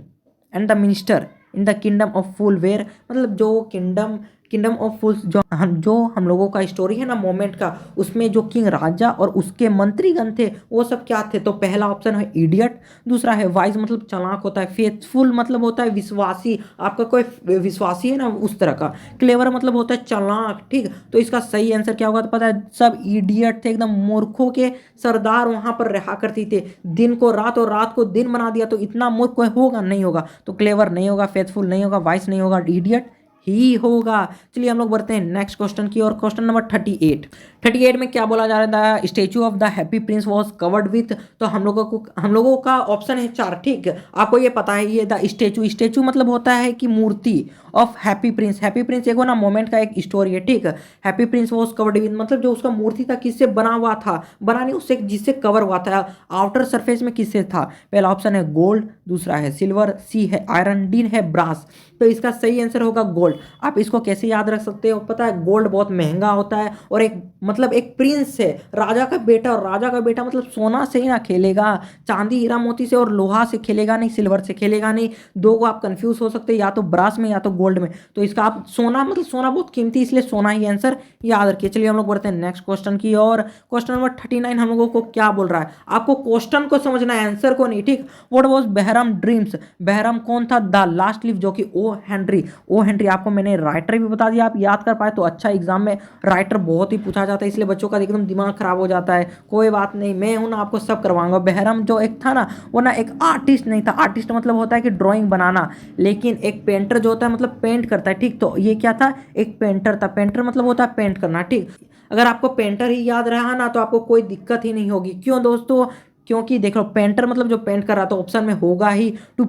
and the minister in the kingdom of fool were, मतलब जो किंगडम किंगडम ऑफ फूल्स जो हम लोगों का स्टोरी है ना मोमेंट का, उसमें जो किंग राजा और उसके मंत्रीगण थे वो सब क्या थे। तो पहला ऑप्शन है इडियट, दूसरा है वाइज मतलब चालाक होता है, फेथफुल मतलब होता है विश्वासी, आपका कोई विश्वासी है ना उस तरह का, क्लेवर मतलब होता है चालाक, ठीक। तो इसका सही आंसर क्या होगा तो पता है, सब इडियट थे, एकदम मूर्खों के सरदार वहां पर रहा करती थे। दिन को रात और रात को दिन बना दिया, तो इतना मूर्ख कोई होगा नहीं होगा। तो क्लेवर नहीं होगा, फेथफुल नहीं होगा, वाइस नहीं होगा, इडियट ही होगा। चलिए हम लोग बढ़ते हैं नेक्स्ट क्वेश्चन की और क्वेश्चन नंबर 38 में क्या बोला जा रहा है, statue of the happy Prince was covered with. तो हम लोगों का ऑप्शन है 4, ठीक। आपको ये पता है ये द स्टेच्यू मतलब होता है कि मूर्ति of Happy Prince. Happy Prince एक ना मोमेंट का एक स्टोरी है, ठीक। Happy Prince was covered with मतलब जो उसका मूर्ति था किससे बना हुआ था, बना नहीं उससे जिससे कवर हुआ था, आउटर सरफेस में किससे था। पहला ऑप्शन है गोल्ड, दूसरा है सिल्वर, सी है आयरन, डी है ब्रास। तो इसका सही आंसर होगा गोल्ड। आप इसको कैसे याद रख सकते हो पता है, गोल्ड बहुत महंगा होता है और एक मतलब एक प्रिंस है, राजा का बेटा, और राजा का बेटा मतलब सोना से ही ना खेलेगा, चांदी हीरा मोती से और लोहा से खेलेगा नहीं, सिल्वर से खेलेगा नहीं। दो को आप कंफ्यूज हो सकते हैं, या तो ब्रास में या तो गोल्ड में। तो इसका आप सोना मतलब सोना बहुत कीमती, इसलिए सोना ही आंसर याद रखिए। चलिए हम लोग बढ़ते हैं नेक्स्ट क्वेश्चन की और क्वेश्चन नंबर 39 हम लोगों को क्या बोल रहा है, आपको क्वेश्चन को समझना है आंसर को नहीं, ठीक। व्हाट वाज बेहरम ड्रीम्स, बेहरम कौन था, द लास्ट लीफ जो कि ओ हेनरी आपको मैंने राइटर भी बता दिया, आप याद कर पाए तो अच्छा। एग्जाम में राइटर बहुत ही पूछा जाता है, इसलिए बच्चों का एकदम दिमाग खराब हो जाता है। कोई बात नहीं, मैं हूं ना आपको सब करवाऊंगा। बेहरम जो एक था ना वो ना एक आर्टिस्ट नहीं था, आर्टिस्ट मतलब होता है कि ड्राइंग बनाना, लेकिन एक पेंटर जो होता है मतलब पेंट करता है, ठीक। तो ये क्या था, एक पेंटर था। पेंटर मतलब होता है पेंट करना, ठीक। अगर आपको पेंटर ही याद रहा ना तो आपको कोई दिक्कत ही नहीं होगी। क्यों दोस्तों, क्योंकि देख लो पेंटर मतलब जो पेंट कर रहा था ऑप्शन में होगा ही to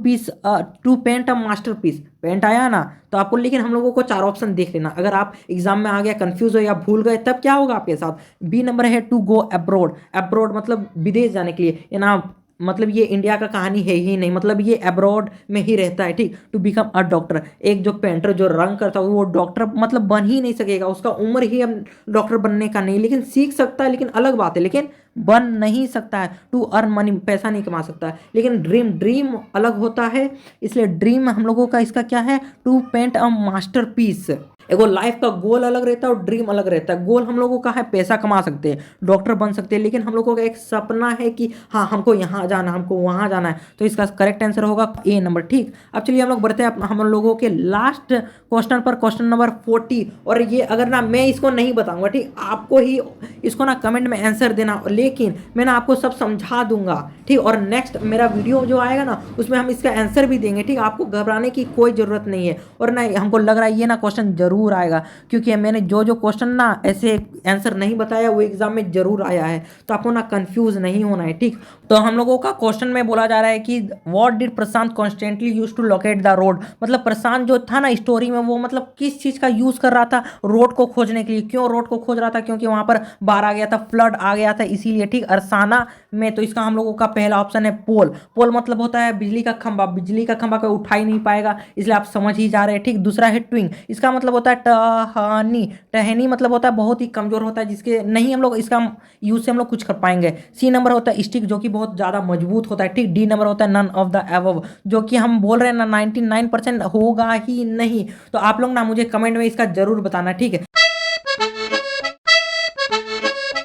paint a masterpiece, paint आया ना तो आपको। लेकिन हम लोगों को 4 ऑप्शन देख लेना, अगर आप एग्जाम में आ गया कंफ्यूज हो या भूल गए तब क्या होगा आपके साथ। बी नंबर है टू गो अब्रॉड, अब्रॉड मतलब विदेश जाने के लिए, ये ना मतलब ये इंडिया का कहानी है ही नहीं, मतलब ये अब्रॉड में ही रहता है, ठीक। टू बिकम अ डॉक्टर, एक जो पेंटर जो रंग करता है वो डॉक्टर मतलब बन ही नहीं सकेगा, उसका उम्र ही अब डॉक्टर बनने का नहीं, लेकिन सीख सकता है, लेकिन अलग बात है, लेकिन बन नहीं सकता है। टू अर्न मनी, पैसा नहीं कमा सकता है। लेकिन ड्रीम अलग होता है, इसलिए ड्रीम हम लोगों का इसका क्या है, टू पेंट अ मास्टरपीस। एगो लाइफ का गोल अलग रहता है और ड्रीम अलग रहता है। गोल हम लोगों का है पैसा कमा सकते हैं, डॉक्टर बन सकते हैं, लेकिन हम लोगों का एक सपना है कि हाँ हमको यहाँ जाना, हमको वहाँ जाना है। तो इसका करेक्ट आंसर होगा ए नंबर, ठीक। अब चलिए हम लोग बढ़ते हैं हम लोगों के लास्ट क्वेश्चन पर, क्वेश्चन नंबर 40। और ये अगर ना मैं इसको नहीं बताऊंगा, ठीक, आपको ही इसको ना कमेंट में आंसर देना, लेकिन मैं ना आपको सब समझा दूंगा, ठीक। और नेक्स्ट मेरा वीडियो जो आएगा ना उसमें हम इसका आंसर भी देंगे, ठीक। आपको घबराने की कोई जरूरत नहीं है। और ना हमको लग रहा है ये ना क्वेश्चन जरूर आएगा, क्योंकि मैंने जो क्वेश्चन ना ऐसे आंसर नहीं बताया वो एग्जाम में जरूर आया है, तो आपको ना कंफ्यूज नहीं होना है, ठीक। तो हम लोगों का क्वेश्चन में बोला जा रहा है कि what did Prashant constantly use to locate the road, मतलब प्रशांत जो था ना स्टोरी में वो मतलब किस चीज का यूज कर रहा था रोड को खोजने के लिए। क्यों रोड को खोज रहा था, क्योंकि वहां पर बाढ़ आ गया था, फ्लड आ गया था, इसीलिए, ठीक। अरसाना में। तो इसका हम लोगों का पहला ऑप्शन है पोल, पोल मतलब होता है बिजली का खंभा, बिजली का खंभा कोई उठा ही नहीं पाएगा, इसलिए आप समझ ही जा रहे हैं, ठीक। दूसरा है ट्विंग, इसका मतलब होता है टहनी, टहनी मतलब होता है बहुत ही कमजोर होता है, जिसके नहीं हम लोग इसका यूज से हम लोग कुछ कर पाएंगे। सी नंबर होता है स्टिक, जो कि बहुत ज्यादा मजबूत होता है, ठीक। डी नंबर होता है नन ऑफ द अबव, जो कि हम बोल रहे हैं ना 99% होगा ही नहीं। तो आप लोग ना मुझे कमेंट में इसका जरूर बताना, ठीक है।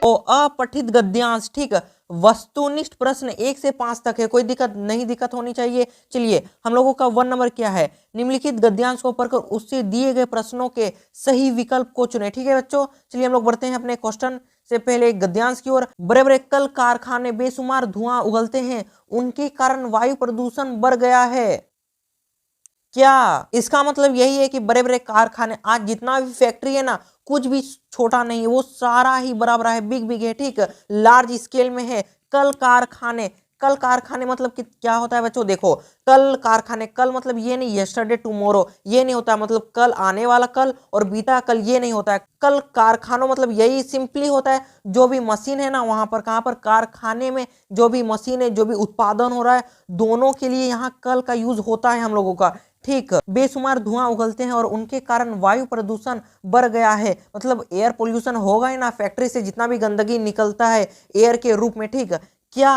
तो अपठित गद्यांश, ठीक, वस्तुनिष्ठ प्रश्न 1 से 5 तक है, कोई दिक्कत होनी चाहिए। चलिए हम लोगों का 1 नंबर क्या है, निम्नलिखित गद्यांश को पढ़कर उससे दिए गए प्रश्नों के सही विकल्प को चुने। ठीक है बच्चों, चलिए हम लोग बढ़ते हैं अपने क्वेश्चन से पहले गद्यांश की ओर। बड़े बड़े कल कारखाने बेशुमार धुआं उगलते हैं, उनके कारण वायु प्रदूषण बढ़ गया है। क्या इसका मतलब यही है कि बड़े बड़े कारखाने, आज जितना भी फैक्ट्री है ना, कुछ भी छोटा नहीं है, वो सारा ही बराबर है, बिग बिग है, ठीक, लार्ज स्केल में है। कल कारखाने, कल कारखाने मतलब कि क्या होता है बच्चों, देखो कल कारखाने, कल मतलब ये नहीं यस्टरडे टुमारो, ये नहीं होता है, मतलब कल आने वाला कल और बीता कल, ये नहीं होता है। कल कारखानों मतलब यही सिंपली होता है, जो भी मशीन है ना वहां पर, कहां पर, कारखाने में जो भी मशीन है, जो भी उत्पादन हो रहा है, दोनों के लिए यहाँ कल का यूज होता है हम लोगों का। ठीक, बेशुमार धुआं उगलते हैं और उनके कारण वायु प्रदूषण बढ़ गया है, मतलब एयर पोल्यूशन होगा ही ना, फैक्ट्री से जितना भी गंदगी निकलता है एयर के रूप में। ठीक, क्या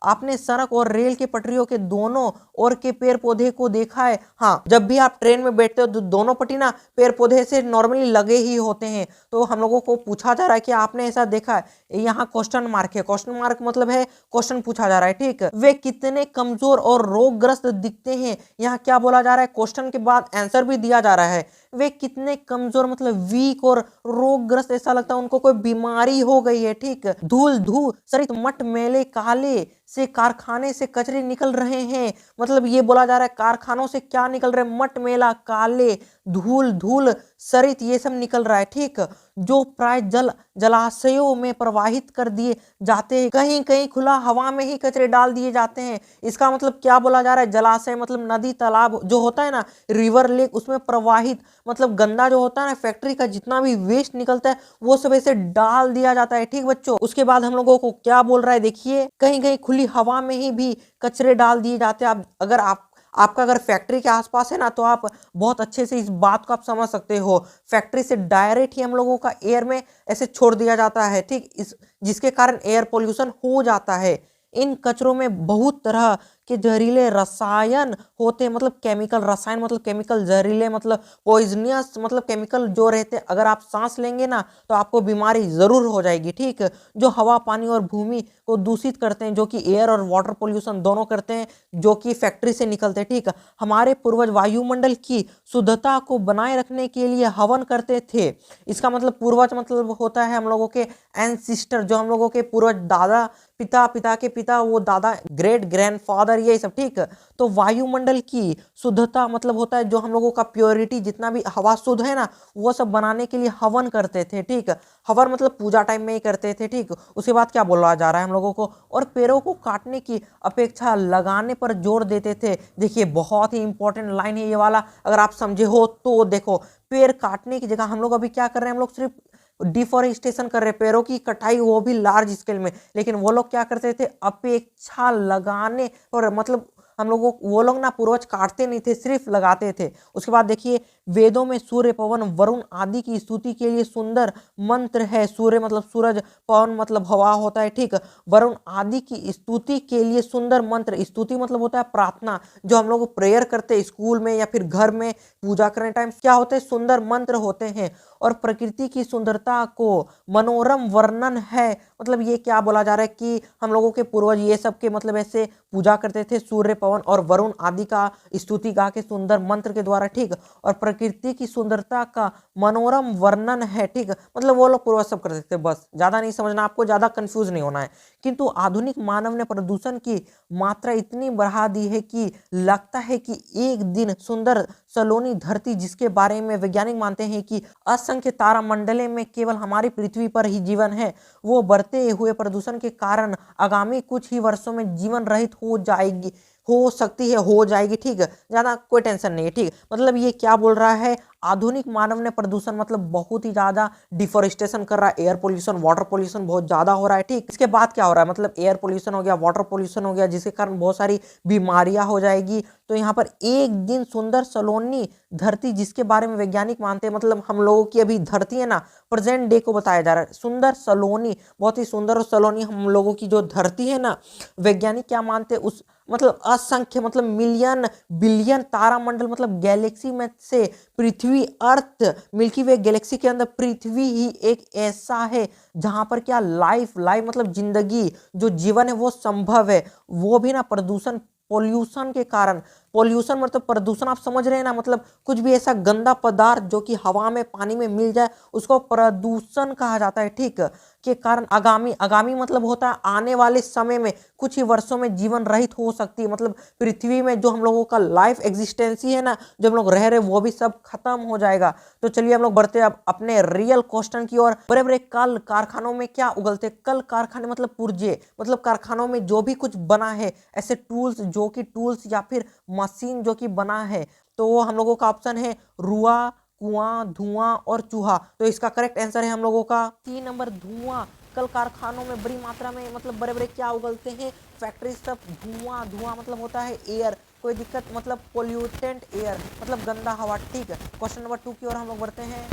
आपने सड़क और रेल के पटरियों के दोनों ओर के पेड़ पौधे को देखा है? हाँ, जब भी आप ट्रेन में बैठते हो तो दोनों पट्टी ना पेड़ पौधे से नॉर्मली लगे ही होते हैं। तो हम लोगों को पूछा जा रहा है कि आपने ऐसा देखा है? यहाँ क्वेश्चन मार्क है, क्वेश्चन मार्क मतलब है क्वेश्चन पूछा जा रहा है। ठीक, वे कितने कमजोर और रोगग्रस्त दिखते हैं, यहाँ क्या बोला जा रहा है, क्वेश्चन के बाद आंसर भी दिया जा रहा है। वे कितने कमजोर मतलब वीक और रोगग्रस्त, ऐसा लगता है उनको कोई बीमारी हो गई है। ठीक, धूल धूल सरित मट मैले काले से कारखाने से कचरे निकल रहे हैं, मतलब ये बोला जा रहा है कारखानों से क्या निकल रहे, मट मेला काले धूल धूल सरित ये सब निकल रहा है। ठीक, जो प्राय जलाशयों में प्रवाहित कर दिए जाते हैं, कहीं कहीं खुला हवा में ही कचरे डाल दिए जाते हैं। इसका मतलब क्या बोला जा रहा है, जलाशय मतलब नदी तालाब जो होता है ना, रिवर लेक, उसमें प्रवाहित मतलब गंदा जो होता है ना, फैक्ट्री का जितना भी वेस्ट निकलता है वो सब ऐसे डाल दिया जाता है। ठीक बच्चों, उसके बाद हम लोगों को क्या बोल रहा है, देखिए कहीं कहीं खुली हवा में ही भी कचरे डाल दिए जाते हैं। अगर आपका अगर फैक्ट्री के आसपास है ना, तो आप बहुत अच्छे से इस बात को आप समझ सकते हो, फैक्ट्री से डायरेक्ट ही हम लोगों का एयर में ऐसे छोड़ दिया जाता है। ठीक, इस जिसके कारण एयर पोल्यूशन हो जाता है। इन कचरों में बहुत तरह के जहरीले रसायन होते हैं, मतलब केमिकल, रसायन मतलब केमिकल, जहरीले मतलब पॉइजनियस मतलब केमिकल जो रहते हैं, अगर आप सांस लेंगे ना तो आपको बीमारी जरूर हो जाएगी। ठीक, जो हवा पानी और भूमि को दूषित करते हैं, जो कि एयर और वाटर पोल्यूशन दोनों करते हैं, जो कि फैक्ट्री से निकलते हैं। ठीक, हमारे पूर्वज वायुमंडल की शुद्धता को बनाए रखने के लिए हवन करते थे। इसका मतलब पूर्वज मतलब होता है हम लोगों के एंसिस्टर, जो हम लोगों के पूर्वज, दादा पिता, पिता के पिता, वो दादा, ग्रेट ग्रैंडफादर, ये सब। ठीक, तो वायुमंडल की शुद्धता मतलब होता है जो हम लोगों का प्योरिटी, जितना भी हवा शुद्ध है ना, वो सब बनाने के लिए हवन करते थे। ठीक, हवन मतलब पूजा टाइम में ही करते थे। ठीक, उसके बाद क्या बोला जा रहा है हम लोगों को, और पेड़ों को काटने की अपेक्षा लगाने पर जोर देते थे। देखिए बहुत ही इंपॉर्टेंट लाइन है ये वाला, अगर आप समझे हो तो देखो, पेड़ काटने की जगह हम लोग अभी क्या कर रहे हैं, हम लोग सिर्फ डिफॉरेस्टेशन कर रहे, पेड़ों की कटाई, वो भी लार्ज स्केल में। लेकिन वो लोग क्या करते थे, अपेक्षा लगाने, और मतलब हम लोगों, वो लोग ना पूर्वज काटते नहीं थे, सिर्फ लगाते थे। उसके बाद देखिए, वेदों में सूर्य पवन वरुण आदि की स्तुति के लिए सुंदर मंत्र है। सूर्य मतलब सूरज, पवन मतलब हवा होता है। ठीक, वरुण आदि की स्तुति के लिए सुंदर मंत्र, स्तुति मतलब होता है प्रार्थना, जो हम लोग प्रेयर करते हैं स्कूल में या फिर घर में पूजा करने टाइम, क्या होते हैं, सुंदर मंत्र होते हैं। और प्रकृति की सुंदरता को मनोरम वर्णन है, मतलब ये क्या बोला जा रहा है कि हम लोगों के पूर्वज ये सब के मतलब ऐसे पूजा करते थे, सूर्य पवन और वरुण आदि का स्तुति गा के सुंदर मंत्र के द्वारा। ठीक, और प्रकृति की सुंदरता का मनोरम वर्णन है। ठीक, मतलब वो लोग पूर्वज सब करते थे, बस ज्यादा नहीं समझना, आपको ज्यादा कंफ्यूज नहीं होना है। किंतु आधुनिक मानव ने प्रदूषण की मात्रा इतनी बढ़ा दी है कि लगता है कि एक दिन सुंदर सलोनी धरती, जिसके बारे में वैज्ञानिक मानते हैं कि असंख्य तारा मंडले में केवल हमारी पृथ्वी पर ही जीवन है, वो बढ़ते हुए प्रदूषण के कारण आगामी कुछ ही वर्षों में जीवन रहित हो जाएगी, हो सकती है, हो जाएगी। ठीक, ज्यादा कोई टेंशन नहीं है। ठीक, मतलब ये क्या बोल रहा है, आधुनिक मानव ने प्रदूषण मतलब बहुत ही ज्यादा डिफोरेस्टेशन कर रहा है, एयर पोल्यूशन, वाटर पोल्यूशन बहुत ज्यादा हो रहा है। ठीक, इसके बाद क्या हो रहा है, मतलब एयर पोल्यूशन हो गया, वाटर पोल्यूशन हो गया, जिसके कारण बहुत सारी बीमारियां हो जाएगी। तो यहाँ पर एक दिन सुंदर सलोनी धरती, जिसके बारे में वैज्ञानिक मानते हैं, मतलब हम लोगों की अभी धरती है ना, प्रेजेंट डे को बताया जा रहा है। सुंदर सलोनी, बहुत ही सुंदर, और सलोनी हम लोगों की जो धरती है ना, वैज्ञानिक क्या मानते हैं, उस मतलब असंख्य, मतलब मिलियन बिलियन तारामंडल, मतलब गैलेक्सी में से पृथ्वी, अर्थ, मिल्की वे गैलेक्सी के अंदर पृथ्वी ही एक ऐसा है जहां पर क्या लाइफ लाइफ मतलब जिंदगी, जो जीवन है वो संभव है। वो भी ना प्रदूषण, पोल्यूशन के कारण। पोल्यूशन मतलब प्रदूषण, आप समझ रहे हैं ना, मतलब कुछ भी ऐसा गंदा पदार्थ जो कि हवा में, पानी में मिल जाए, उसको प्रदूषण कहा जाता है, ठीक, के कारण आगामी, आगामी मतलब होता है आने वाले समय में, कुछ ही वर्षों में जीवन रहित हो सकती है, मतलब पृथ्वी में जो हम लोगों का लाइफ एग्जिस्टेंसी है ना, जो हम लोग रह रहे, वो भी सब खत्म हो जाएगा। तो चलिए हम लोग बढ़ते हैं अब अपने रियल क्वेश्चन की ओर। बड़े बड़े कल कारखानों में क्या उगलते? कल कारखाने मतलब पुर्जे, मतलब कारखानों में जो भी कुछ बना है, ऐसे टूल्स, जो कि टूल्स या फिर मशीन जो कि बना है, तो वो हम लोगों का ऑप्शन है रुआ, कुआं, धुआं और चूहा। तो इसका करेक्ट आंसर है हम लोगों का 3 नंबर धुआं। कल कारखानों में बड़ी मात्रा में मतलब बड़े बड़े क्या उगलते हैं? फैक्ट्री सब धुआं, धुआं मतलब होता है एयर, कोई दिक्कत मतलब पोल्यूटेंट एयर, मतलब गंदा हवा, ठीक है। क्वेश्चन नंबर 2 की ओर हम लोग बढ़ते हैं।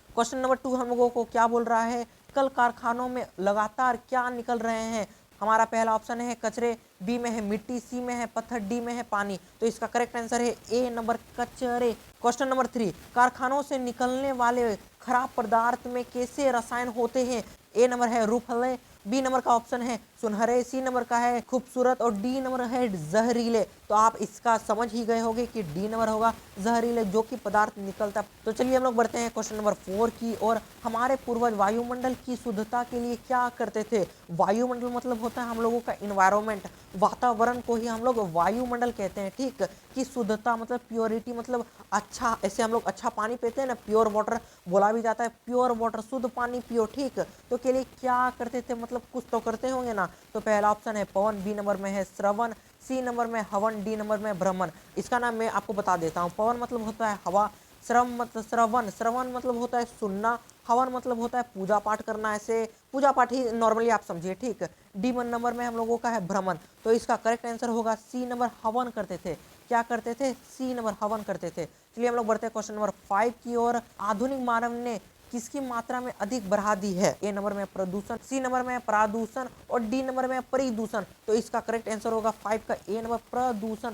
क्वेश्चन नंबर 2 हम लोगों को क्या बोल रहा है? कल कारखानों में लगातार क्या निकल रहे हैं? हमारा पहला ऑप्शन है कचरे, बी में है मिट्टी, सी में है पत्थर, डी में है पानी। तो इसका करेक्ट आंसर है ए नंबर कचरे। क्वेश्चन नंबर 3, कारखानों से निकलने वाले खराब पदार्थ में कैसे रसायन होते हैं? ए नंबर है रूफले, बी नंबर का ऑप्शन है सुनहरे, सी नंबर का है खूबसूरत और डी नंबर है जहरीले। तो आप इसका समझ ही गए होंगे कि डी नंबर होगा जहरीले, जो कि पदार्थ निकलता। तो चलिए हम लोग बढ़ते हैं क्वेश्चन नंबर 4 की और। हमारे पूर्वज वायुमंडल की शुद्धता के लिए क्या करते थे? वायुमंडल मतलब होता है हम लोगों का इन्वायरमेंट, वातावरण को ही हम लोग वायुमंडल कहते हैं, ठीक। की शुद्धता मतलब प्योरिटी, मतलब अच्छा, ऐसे हम लोग अच्छा पानी पीते हैं ना, प्योर वाटर बोला भी जाता है, प्योर वाटर, शुद्ध पानी पियो, ठीक। तो के लिए क्या करते थे, मतलब कुछ तो करते होंगे ना। तो पहला ऑप्शन है पवन, बी नंबर में है श्रवण, सी नंबर में हवन, डी नंबर में भ्रमण। इसका नाम मैं आपको बता देता हूँ। पवन मतलब होता है हवा, श्रम मतलब श्रवण, श्रवण मतलब होता है सुनना, हवन मतलब होता है पूजा पाठ करना, ऐसे पूजा पाठ ही नॉर्मली आप समझिए, ठीक। डी नंबर में हम लोगों का है भ्रमण। तो इसका करेक्ट आंसर होगा सी नंबर, हवन करते थे। क्या करते थे? सी नंबर, हवन करते थे। चलिए हम लोग बढ़ते हैं क्वेश्चन नंबर 5 की ओर। आधुनिक मानव ने किसकी मात्रा में अधिक बढ़ा दी है? ए नंबर में प्रदूषण, सी नंबर में प्रदूषण और डी नंबर में परिदूषण। तो इसका करेक्ट आंसर होगा 5 का ए नंबर, प्रदूषण।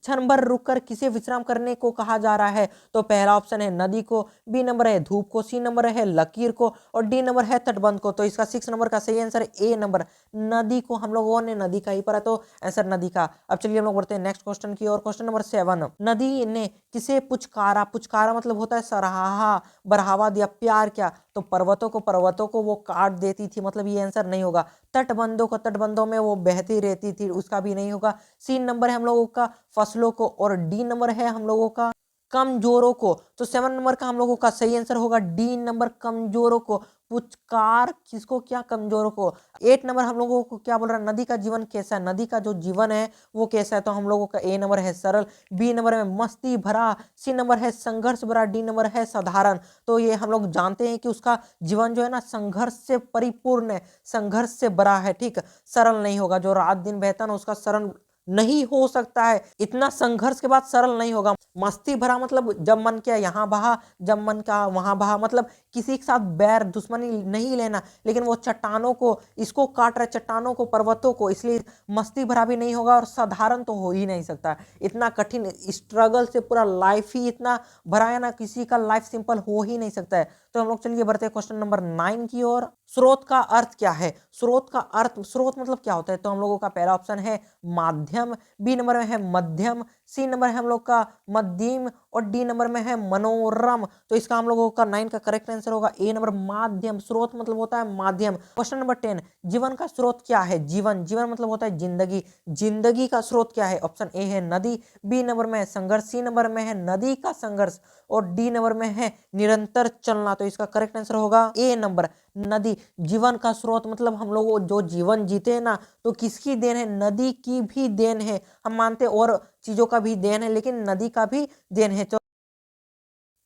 क्षण भर रुककर किसे विश्राम करने को कहा जा रहा है? तो पहला ऑप्शन है नदी को, बी नंबर है धूप को, सी नंबर है लकीर को और डी नंबर है तटबंध को। तो इसका 6 नंबर का सही आंसर है ए नंबर, नदी को। हम लोगों ने नदी का ही पढ़ा, तो आंसर नदी का। अब चलिए हम लोग बढ़ते हैं नेक्स्ट क्वेश्चन की ओर। क्वेश्चन नंबर 7, नदी ने किसे पुचकारा? पुचकारा मतलब होता है सराहा, बढ़ावा दिया, प्यार किया। तो पर्वतों को वो काट देती थी, मतलब ये आंसर नहीं होगा। तटबंधों को, तटबंधों में वो बहती रहती थी, उसका भी नहीं होगा। सी नंबर है हम लोगों का फसलों को और डी नंबर है हम लोगों का कमजोरों को। तो 7 नंबर का हम लोगों का सही आंसर होगा डी नंबर, कमजोरों को। पुचकार किसको? क्या? कमजोरों को। 8 नंबर हम लोगों को क्या बोल रहा है? नदी का जीवन कैसा है? नदी का जो जीवन है वो कैसा है? तो हम लोगों का ए नंबर है सरल, बी नंबर में मस्ती भरा, सी नंबर है संघर्ष भरा, डी नंबर है साधारण। तो ये हम लोग जानते हैं कि उसका जीवन जो है ना संघर्ष से परिपूर्ण है, संघर्ष से भरा है, ठीक। सरल नहीं होगा, जो रात दिन बहता है ना उसका सरल नहीं हो सकता है, इतना संघर्ष के बाद सरल नहीं होगा। मस्ती भरा मतलब जब मन किया यहाँ बहा, जब मन का वहां बहा, मतलब किसी के साथ बैर दुश्मनी नहीं लेना, लेकिन वो चट्टानों को, इसको काट रहे चट्टानों को, पर्वतों को, इसलिए मस्ती भरा भी नहीं होगा और साधारण तो हो ही नहीं सकता। इतना कठिन स्ट्रगल से पूरा लाइफ ही इतना भरा है ना, किसी का लाइफ सिंपल हो ही नहीं सकता है। तो हम लोग चलिए बढ़ते हैं क्वेश्चन नंबर 9 की ओर। स्रोत का अर्थ क्या है? स्रोत का अर्थ, स्रोत मतलब क्या होता है? तो हम लोगों का पहला ऑप्शन है माध्यम, बी नंबर में है मध्यम, सी नंबर है हम लोग का मध्यम और डी नंबर में है मनोरम। तो इसका हम लोगों का 9 का करेक्ट आंसर होगा ए नंबर, माध्यम। स्रोत मतलब होता है माध्यम। क्वेश्चन नंबर 10, जीवन का स्रोत क्या है? जीवन, जीवन मतलब होता है जिंदगी, जिंदगी का स्रोत क्या है? ऑप्शन ए है नदी, बी नंबर में है संघर्ष, सी नंबर में है नदी का संघर्ष और डी नंबर में है निरंतर चलना। तो इसका करेक्ट आंसर होगा ए नंबर, नदी। जीवन का स्रोत मतलब हम लोग जो जीवन जीते हैं ना, तो किसकी देन है? नदी की भी देन है। हम मानते हैं और चीजों का भी देन है, लेकिन नदी का भी देन है। तो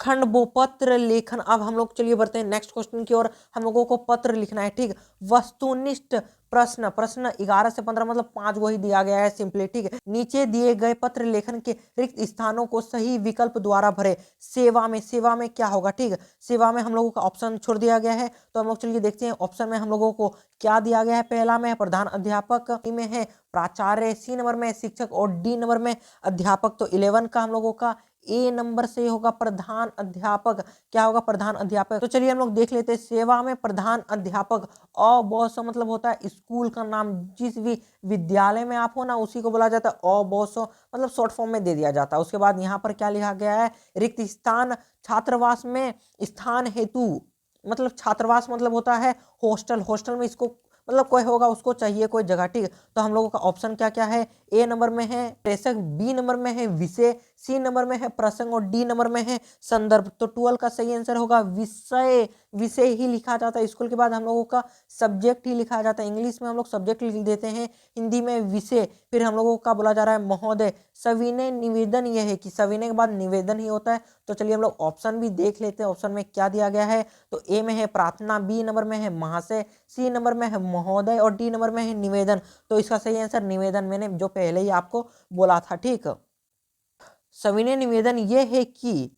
खंड वो पत्र लेखन। अब हम लोग चलिए बढ़ते हैं नेक्स्ट क्वेश्चन की ओर। हम लोगों को पत्र लिखना है, ठीक। वस्तुनिष्ठ प्रश्न, प्रश्न 11 से 15 मतलब 5 को ही दिया गया है सिंपली, ठीक है। नीचे दिए गए पत्र लेखन के रिक्त स्थानों को सही विकल्प द्वारा भरे। सेवा में, सेवा में क्या होगा, ठीक। सेवा में हम लोगों का ऑप्शन छोड़ दिया गया है, तो हम लोग चलिए देखते हैं ऑप्शन में हम लोगों को क्या दिया गया है। पहला में है प्रधान अध्यापक, बी में है प्राचार्य, सी नंबर में शिक्षक और डी नंबर में अध्यापक। तो 11 का हम लोगों का ए नंबर से होगा प्रधान अध्यापक। क्या होगा, प्रधान अध्यापक। तो चलिए हम लोग देख लेते हैं। सेवा में प्रधान अध्यापक, अ बॉस मतलब होता है स्कूल का नाम। जिस भी विद्यालय में आप हो ना उसी को बोला जाता है अ बॉस, मतलब शॉर्ट फॉर्म में दे दिया जाता है। उसके बाद यहाँ पर क्या लिखा गया है, रिक्त स्थान छात्रावास में स्थान हेतु, मतलब छात्रावास मतलब होता है हॉस्टल, हॉस्टल में इसको मतलब कोई होगा उसको चाहिए कोई जगह, ठीक। तो हम लोगों का ऑप्शन क्या क्या है, ए नंबर में है प्रेषक, बी नंबर में है विषय, सी नंबर में है प्रसंग और डी नंबर में है संदर्भ। तो 12 का सही आंसर होगा विषय। विषय ही लिखा जाता है, स्कूल के बाद हम लोगों का सब्जेक्ट ही लिखा जाता है। इंग्लिश में हम लोग सब्जेक्ट लिख देते हैं, हिंदी में विषय। फिर हम लोगों का बोला जा रहा है महोदय। सविनय निवेदन यह है कि सविनय के बाद निवेदन ही होता है। तो चलिए हम लोग ऑप्शन भी देख लेते हैं, ऑप्शन में क्या दिया गया है। तो ए में है प्रार्थना, बी नंबर में है महाशय, सी नंबर में है महोदय और डी नंबर में है निवेदन। तो इसका सही आंसर निवेदन, मैंने जो पहले ही आपको बोला था, ठीक। सविनय निवेदन ये है कि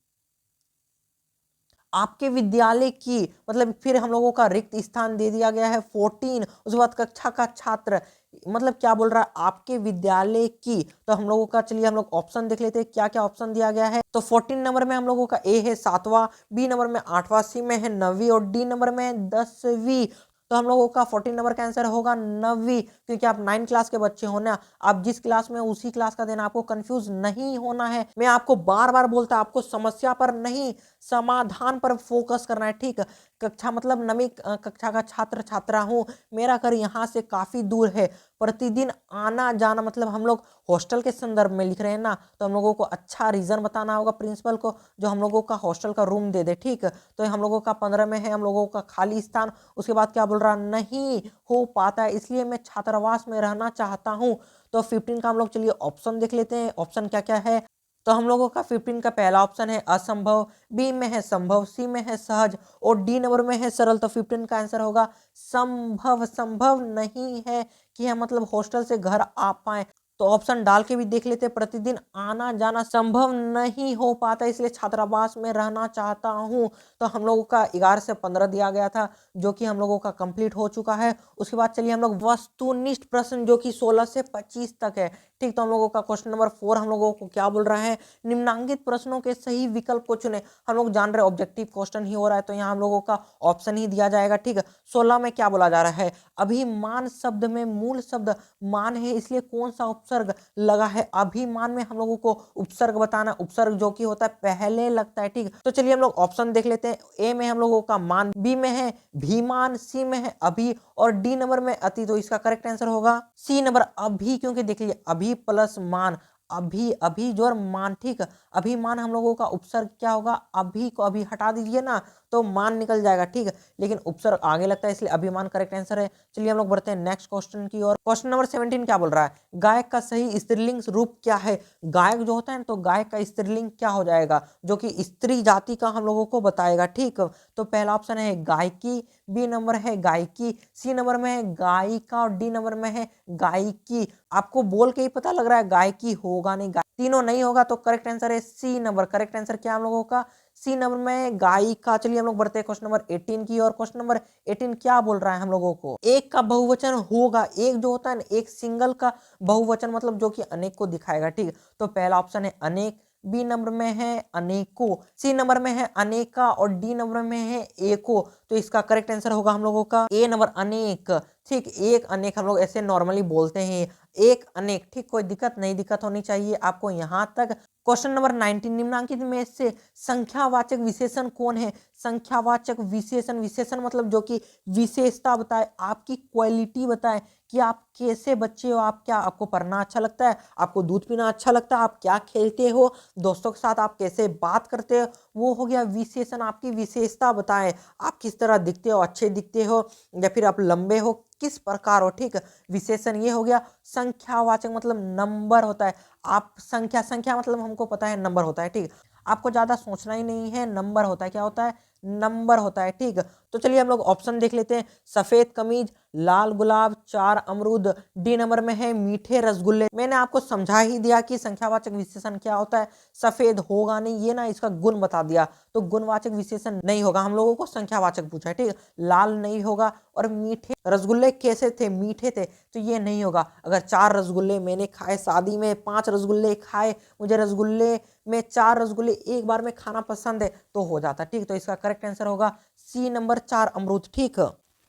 आपके विद्यालय की, मतलब फिर हम लोगों का रिक्त स्थान दे दिया गया है 14। उसके बाद कक्षा का छात्र, मतलब क्या बोल रहा है आपके विद्यालय की। तो हम लोगों का चलिए हम लोग ऑप्शन देख लेते हैं क्या क्या ऑप्शन दिया गया है। तो 14 नंबर में हम लोगों का ए है 7वां, बी नंबर में 8वां, सी में है 9वीं और डी नंबर में है 10वीं। तो हम लोगों का 14 नंबर का आंसर होगा 9वीं, क्योंकि आप 9 क्लास के बच्चे हो ना, आप जिस क्लास में उसी क्लास का देना, आपको कंफ्यूज नहीं होना है। मैं आपको बार बार बोलता, आपको समस्या पर नहीं समाधान पर फोकस करना है, ठीक। कक्षा मतलब 9वीं कक्षा का छात्र छात्रा हूँ, मेरा घर यहाँ से काफी दूर है, प्रतिदिन आना जाना, मतलब हम लोग हॉस्टल के संदर्भ में लिख रहे हैं ना, तो हम लोगों को अच्छा रीजन बताना होगा प्रिंसिपल को जो हम लोगों का हॉस्टल का रूम दे दे, ठीक। तो हम लोगों का 15 में है हम लोगों का खाली स्थान। उसके बाद क्या बोल रहा, नहीं हो पाता है इसलिए मैं छात्रावास में रहना चाहता हूँ। तो 15 का हम लोग चलिए ऑप्शन देख लेते हैं, ऑप्शन क्या क्या है। तो हम लोगों का 15 का पहला ऑप्शन है असंभव, बी में है संभव, सी में है सहज और डी नंबर में है सरल। तो 15 का आंसर होगा संभव। संभव नहीं है कि हम मतलब हॉस्टल से घर आ पाए। तो ऑप्शन डाल के भी देख लेते, प्रतिदिन आना जाना संभव नहीं हो पाता इसलिए छात्रावास में रहना चाहता हूँ। तो हम लोगों का 11 से 15 दिया गया था, जो कि हम लोगों का कंप्लीट हो चुका है। उसके बाद चलिए हम लोग वस्तुनिष्ठ प्रश्न जो कि 16 से 25 तक है, ठीक। तो हम लोगों का क्वेश्चन नंबर 4 हम लोगों को क्या बोल रहा है, निम्नांकित प्रश्नों के सही विकल्प को चुने। हम लोग जान रहे ऑब्जेक्टिव क्वेश्चन ही हो रहा है, तो यहाँ हम लोगों का ऑप्शन ही दिया जाएगा, ठीक। 16 में क्या बोला जा रहा है, अभिमान शब्द में मूल शब्द मान है इसलिए कौन सा उपसर्ग लगा है। अभिमान में हम लोगों को उपसर्ग बताना, उपसर्ग जो कि होता है पहले लगता है, ठीक। तो चलिए हम लोग ऑप्शन देख लेते हैं। ए में हम लोगों का मान, बी में है भीमान, सी में है अभी और डी नंबर में अति। तो इसका करेक्ट आंसर होगा सी नंबर अभी, क्योंकि देख लीजिए अभी प्लस मान, अभी अभी जोर मान, ठीक। अभिमान हम लोगों का उपसर्ग क्या होगा, अभी को अभी हटा दीजिए ना तो मान निकल जाएगा, ठीक। लेकिन उपसर्ग आगे लगता है इसलिए अभिमान करेक्ट आंसर है। चलिए हम लोग बढ़ते हैं नेक्स्ट क्वेश्चन की ओर। क्वेश्चन नंबर 17 क्या बोल रहा है, गायक का सही स्त्रीलिंग रूप क्या है। गायक जो होता है तो गायक का स्त्रीलिंग क्या हो जाएगा, जो कि स्त्री जाति का हम लोगों को बताएगा, ठीक। तो पहला ऑप्शन है गायकी, बी नंबर है गायकी, सी नंबर में है गायिका और डी नंबर में है गायिकी। आपको बोल के ही पता लग रहा है गायकी होगा नहीं, तीनों नहीं होगा। तो करेक्ट आंसर है सी नंबर। करेक्ट आंसर क्या हम लोगों का, सी नंबर में गायिका। चलिए हम लोग बढ़ते हैं क्वेश्चन नंबर 18 की और। क्वेश्चन नंबर 18 क्या बोल रहा है हम लोगों को, एक का बहुवचन होगा। एक जो होता है ना, एक सिंगल का बहुवचन मतलब जो कि अनेक को दिखाएगा, ठीक। तो पहला ऑप्शन है अनेक, बी नंबर में है अनेकों, सी नंबर में है अनेका और डी नंबर में है एको। तो इसका करेक्ट आंसर होगा हम लोगों का ए नंबर अनेक, ठीक। एक अनेक हम लोग ऐसे नॉर्मली बोलते हैं, एक अनेक, ठीक। कोई दिक्कत नहीं, दिक्कत होनी चाहिए आपको यहाँ तक। क्वेश्चन नंबर 19, निम्नांकित में से संख्यावाचक विशेषण कौन है। संख्यावाचक विशेषण, विशेषण मतलब जो कि विशेषता बताए, आपकी क्वालिटी बताए कि आप कैसे बच्चे हो, आप क्या, आपको पढ़ना अच्छा लगता है, आपको दूध पीना अच्छा लगता है, आप क्या खेलते हो, दोस्तों के साथ आप कैसे बात करते हो, वो हो गया विशेषण। आपकी विशेषता बताएं, आप किस तरह दिखते हो, अच्छे दिखते हो या फिर आप लंबे हो, किस प्रकार हो, ठीक। विशेषण ये हो गया। संख्यावाचक मतलब नंबर होता है, आप संख्या, संख्या मतलब हमको पता है नंबर होता है, ठीक। आपको ज़्यादा सोचना ही नहीं है, नंबर होता है, क्या होता है, नंबर होता है। ठीक, तो चलिए हम लोग ऑप्शन देख लेते हैं। सफेद कमीज, लाल गुलाब, 4 अमरूद। डी नंबर में है मीठे रसगुल्ले। मैंने आपको समझा ही दिया कि संख्यावाचक विशेषण क्या होता है। सफेद होगा नहीं, ये ना इसका गुण बता दिया, तो गुणवाचक विशेषण नहीं होगा, हम लोगों को संख्यावाचक पूछा है। ठीक, लाल नहीं होगा, और मीठे रसगुल्ले कैसे थे, मीठे थे, तो ये नहीं होगा। अगर 4 रसगुल्ले मैंने खाए, शादी में 5 रसगुल्ले खाए, मुझे रसगुल्ले में 4 रसगुल्ले एक बार में खाना पसंद है, तो हो जाता। ठीक, तो इसका करेक्ट आंसर होगा सी नंबर, 4 अमरूद। ठीक,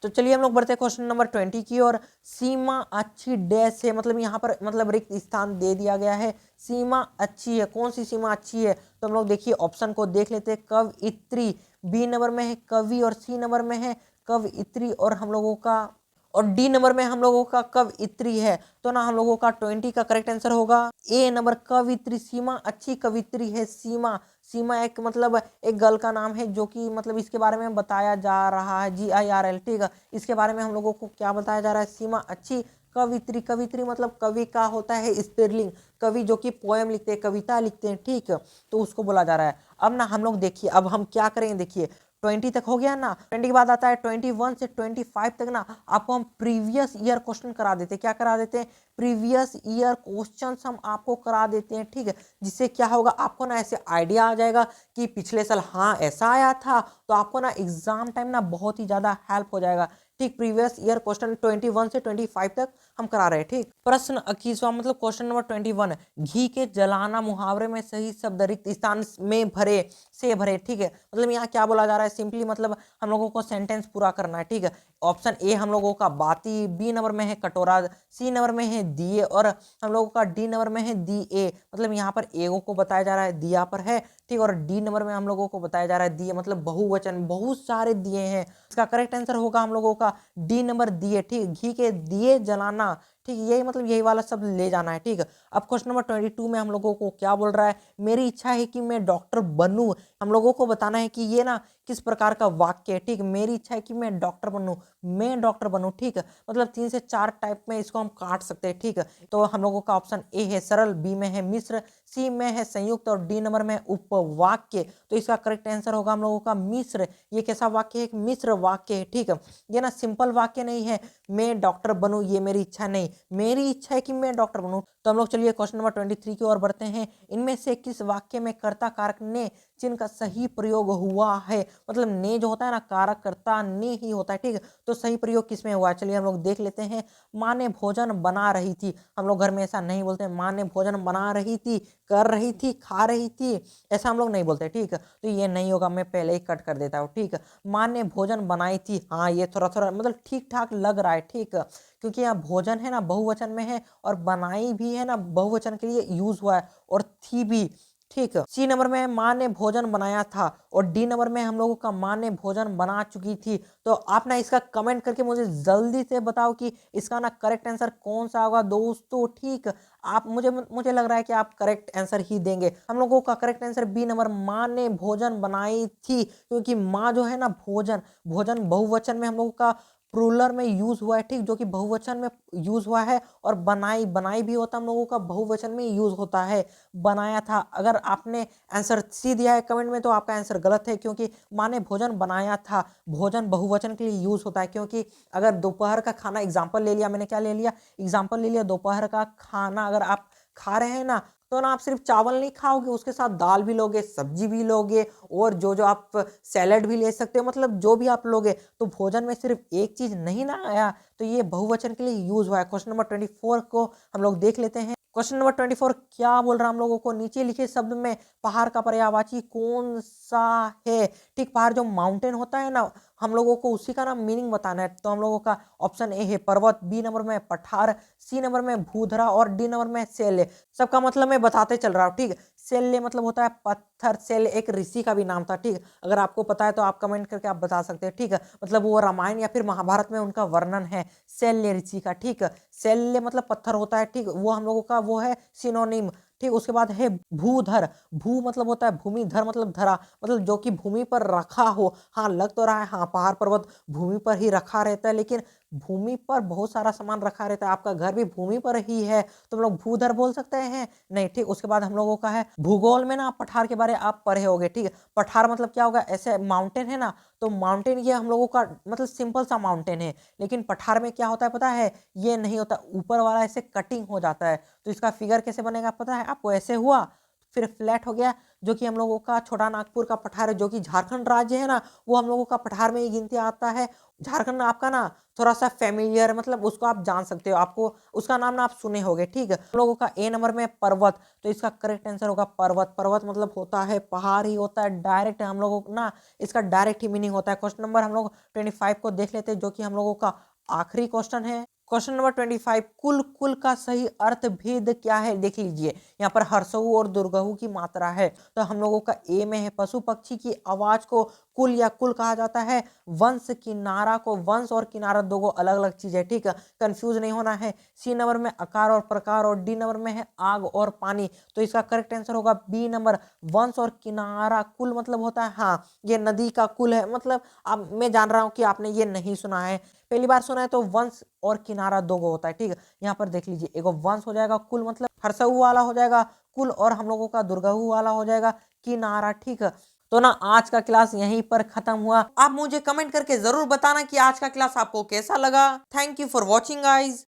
तो चलिए हम लोग बढ़ते हैं क्वेश्चन नंबर 20 की ओर। सीमा अच्छी डैश है, मतलब यहाँ पर मतलब रिक्त स्थान दे दिया गया है। सीमा अच्छी है, कौन सी सीमा अच्छी है, तो हम लोग देखिए ऑप्शन को देख लेते हैं। कवयित्री, बी नंबर में है कवि, और सी नंबर में है कवयित्री, और हम लोगों का और डी नंबर में हम लोगों का कवयित्री है, तो ना हम लोगों का 20 का करेक्ट आंसर होगा ए नंबर, कवयित्री। सीमा अच्छी कवयित्री है। सीमा, सीमा एक मतलब एक गर्ल का नाम है, जो कि मतलब इसके बारे में बताया जा रहा है, GIRL। ठीक है, इसके बारे में हम लोगों को क्या बताया जा रहा है, सीमा अच्छी कवयित्री। कवयित्री मतलब कवि का होता है स्त्रीलिंग, कवि जो कि पोएम लिखते हैं, कविता लिखते हैं। ठीक, तो उसको बोला जा रहा है। अब ना हम लोग देखिए, अब हम क्या करेंगे, देखिए 20 तक हो गया ना, 20 के बाद आता है 21 से 25 तक ना, आपको हम प्रीवियस ईयर क्वेश्चन करा देते हैं। क्या करा देते हैं, प्रीवियस ईयर क्वेश्चंस हम आपको करा देते हैं। ठीक है, जिससे क्या होगा, आपको ना ऐसे आइडिया आ जाएगा कि पिछले साल हाँ ऐसा आया था, तो आपको ना एग्जाम टाइम ना बहुत ही ज्यादा हेल्प हो जाएगा। ठीक, प्रीवियस ईयर क्वेश्चन 21 से 25 तक हम करा रहे हैं। ठीक, प्रश्न 21वां मतलब क्वेश्चन नंबर 21, घी के जलाना मुहावरे में सही शब्द रिक्त स्थान में भरे से भरे। ठीक है, मतलब यहाँ क्या बोला जा रहा है, सिंपली मतलब हम लोगों को सेंटेंस पूरा करना है। ठीक है, ऑप्शन ए हम लोगों का बाती, बी नंबर में है कटोरा, सी नंबर में है दिए, और हम लोगों का डी नंबर में है दिए। मतलब यहाँ पर एगो को बताया जा रहा है, दिया पर है। ठीक, और डी नंबर में हम लोगों को बताया जा रहा है दिए, मतलब बहुवचन, बहुत सारे दिए हैं। इसका करेक्ट आंसर होगा हम लोगों का डी नंबर, दिए। ठीक, घी के दिए जलाना। ठीक, यही मतलब यही वाला शब्द ले जाना है। ठीक, अब क्वेश्चन नंबर 22 में हम लोगों को क्या बोल रहा है, मेरी इच्छा है कि मैं डॉक्टर बनूं। हम लोगों को बताना है कि ये ना किस प्रकार का वाक्य है। ठीक, मेरी इच्छा है कि मैं डॉक्टर बनूं, मैं डॉक्टर बनूं। ठीक, मतलब 3 से 4 टाइप में इसको हम काट सकते हैं। ठीक, तो हम लोगों का ऑप्शन ए है सरल, बी में है मिश्र, सी में है संयुक्त, और डी नंबर में उपवाक्य। तो इसका करेक्ट आंसर होगा हम लोगों का मिश्र। ये कैसा वाक्य है, एक मिश्र वाक्य है। ठीक, ये ना सिंपल वाक्य नहीं है, मैं डॉक्टर बनूं ये मेरी इच्छा नहीं, मेरी इच्छा है कि मैं डॉक्टर बनूं। तो हम लोग चलिए क्वेश्चन नंबर 23 की ओर बढ़ते हैं। इनमें से किस वाक्य में कर्ता कारक ने चिन्ह का सही प्रयोग हुआ है, मतलब ने जो होता है ना, कारक कर्ता ने ही होता है। ठीक है, तो सही प्रयोग किसमें हुआ है, चलिए हम लोग देख लेते हैं। माँ ने भोजन बना रही थी, हम लोग घर में ऐसा नहीं बोलते, माँ ने भोजन बना रही थी, कर रही थी, खा रही थी, ऐसा हम लोग नहीं बोलते। ठीक है, तो ये नहीं होगा, मैं पहले ही कट कर देता हूँ। ठीक है, माँ ने भोजन बनाई थी, हाँ ये थोड़ा थोड़ा मतलब ठीक ठाक लग रहा है। ठीक, क्योंकि यहाँ भोजन है ना बहुवचन में है, और बनाई भी है ना बहुवचन के लिए यूज हुआ है, और थी भी। ठीक, सी नंबर में माँ ने भोजन बनाया था, और डी नंबर में हम लोगों का माँ ने भोजन बना चुकी थी। तो आप ना इसका कमेंट करके मुझे जल्दी से बताओ कि इसका ना करेक्ट आंसर कौन सा होगा दोस्तों। ठीक, आप मुझे मुझे लग रहा है कि आप करेक्ट आंसर ही देंगे। हम लोगों का करेक्ट आंसर बी नंबर, माँ ने भोजन बनाई थी, क्योंकि माँ जो है ना भोजन, भोजन बहुवचन में हम लोगों का प्लूरल में यूज हुआ है। ठीक, जो कि बहुवचन में यूज हुआ है, और बनाई, बनाई भी होता है हम लोगों का बहुवचन में यूज होता है, बनाया था। अगर आपने आंसर सी दिया है कमेंट में, तो आपका आंसर गलत है, क्योंकि माँ ने भोजन बनाया था, भोजन बहुवचन के लिए यूज होता है। क्योंकि अगर दोपहर का खाना, एग्जाम्पल ले लिया मैंने, क्या ले लिया, एग्जाम्पल ले लिया, दोपहर का खाना अगर आप खा रहे हैं ना, तो ना आप सिर्फ चावल नहीं खाओगे, उसके साथ दाल भी लोगे, सब्जी भी लोगे, और जो जो आप सैलेड भी ले सकते हो, मतलब जो भी आप लोगे, तो भोजन में सिर्फ एक चीज नहीं ना आया, तो ये बहुवचन के लिए यूज हुआ है। क्वेश्चन नंबर 24 को हम लोग देख लेते हैं। क्वेश्चन नंबर 24 क्या बोल रहा है हम लोगों को, नीचे लिखे शब्द में पहाड़ का पर्यायवाची कौन सा है। ठीक, पहाड़ जो माउंटेन होता है ना, हम लोगों को उसी का ना मीनिंग बताना है। तो हम लोगों का ऑप्शन ए है पर्वत, बी नंबर में पठार, सी नंबर में भूधरा, और डी नंबर में शैल्य। सबका मतलब मैं बताते चल रहा हूँ। ठीक, शैल्य मतलब होता है पत्थर, शैल्य एक ऋषि का भी नाम था। ठीक, अगर आपको पता है तो आप कमेंट करके आप बता सकते हैं। ठीक है, मतलब वो रामायण या फिर महाभारत में उनका वर्णन है शैल्य ऋषि का। ठीक, शैल्य मतलब पत्थर होता है। ठीक, वो हम लोगों का वो है सिनोनिम। ठीक, उसके बाद है भूधर, भू मतलब होता है भूमि, धर मतलब धरा, मतलब जो कि भूमि पर रखा हो। हाँ लग तो रहा है, हाँ पहाड़ पर्वत भूमि पर ही रखा रहता है, लेकिन भूमि पर बहुत सारा सामान रखा रहता है, आपका घर भी भूमि पर ही है तो हम लोग भूधर बोल सकते हैं नहीं, ठीक। उसके बाद हम लोगों का है भूगोल में ना पठार के बारे आप पढ़े होगे, ठीक है। पठार मतलब क्या होगा, ऐसे माउंटेन है ना, तो माउंटेन ये हम लोगों का मतलब सिंपल सा माउंटेन है, लेकिन पठार में क्या होता है पता है, ये नहीं होता, ऊपर वाला ऐसे कटिंग हो जाता है। तो इसका फिगर कैसे बनेगा पता है आपको, ऐसे हुआ फिर फ्लैट हो गया, जो कि हम लोगों का छोटा नागपुर का पठार है, जो कि झारखंड राज्य है ना, वो हम लोगों का पठार में ही गिनती आता है। झारखंड आपका ना थोड़ा सा फेमिलियर, मतलब उसको आप जान सकते हो, आपको उसका नाम ना आप सुने होंगे, ठीक है। हम लोगों का ए नंबर में पर्वत, तो इसका करेक्ट आंसर होगा पर्वत। पर्वत मतलब होता है पहाड़ ही होता है, डायरेक्ट हम लोगों को ना इसका डायरेक्ट ही मीनिंग होता है। क्वेश्चन नंबर हम लोग 25 को देख लेते हैं, जो कि हम लोगों का आखिरी क्वेश्चन है। क्वेश्चन नंबर 25, कुल कुल का सही अर्थ भेद क्या है, देख लीजिए। यहाँ पर हर्षऊ और दुर्गहु की मात्रा है, तो हम लोगों का ए में है पशु पक्षी की आवाज को कुल या कुल कहा जाता है। वंश किनारा को, वंश और किनारा दो अलग अलग चीज है, ठीक है, कंफ्यूज नहीं होना है। सी नंबर में आकार और प्रकार, और डी नंबर में है आग और पानी, तो इसका करेक्ट आंसर होगा बी नंबर, वंश और किनारा। कुल मतलब होता है, हाँ ये नदी का कुल है, मतलब अब मैं जान रहा हूँ कि आपने ये नहीं सुना है, पहली बार सुना है, तो वंश और किनारा दो गो होता है, ठीक है। यहाँ पर देख लीजिए, एगो वंश हो जाएगा कुल मतलब हर्षऊ वाला हो जाएगा कुल, और हम लोगों का दुर्गहु वाला हो जाएगा किनारा, ठीक है। तो ना आज का क्लास यहीं पर खत्म हुआ। आप मुझे कमेंट करके जरूर बताना कि आज का क्लास आपको कैसा लगा। Thank you for watching guys.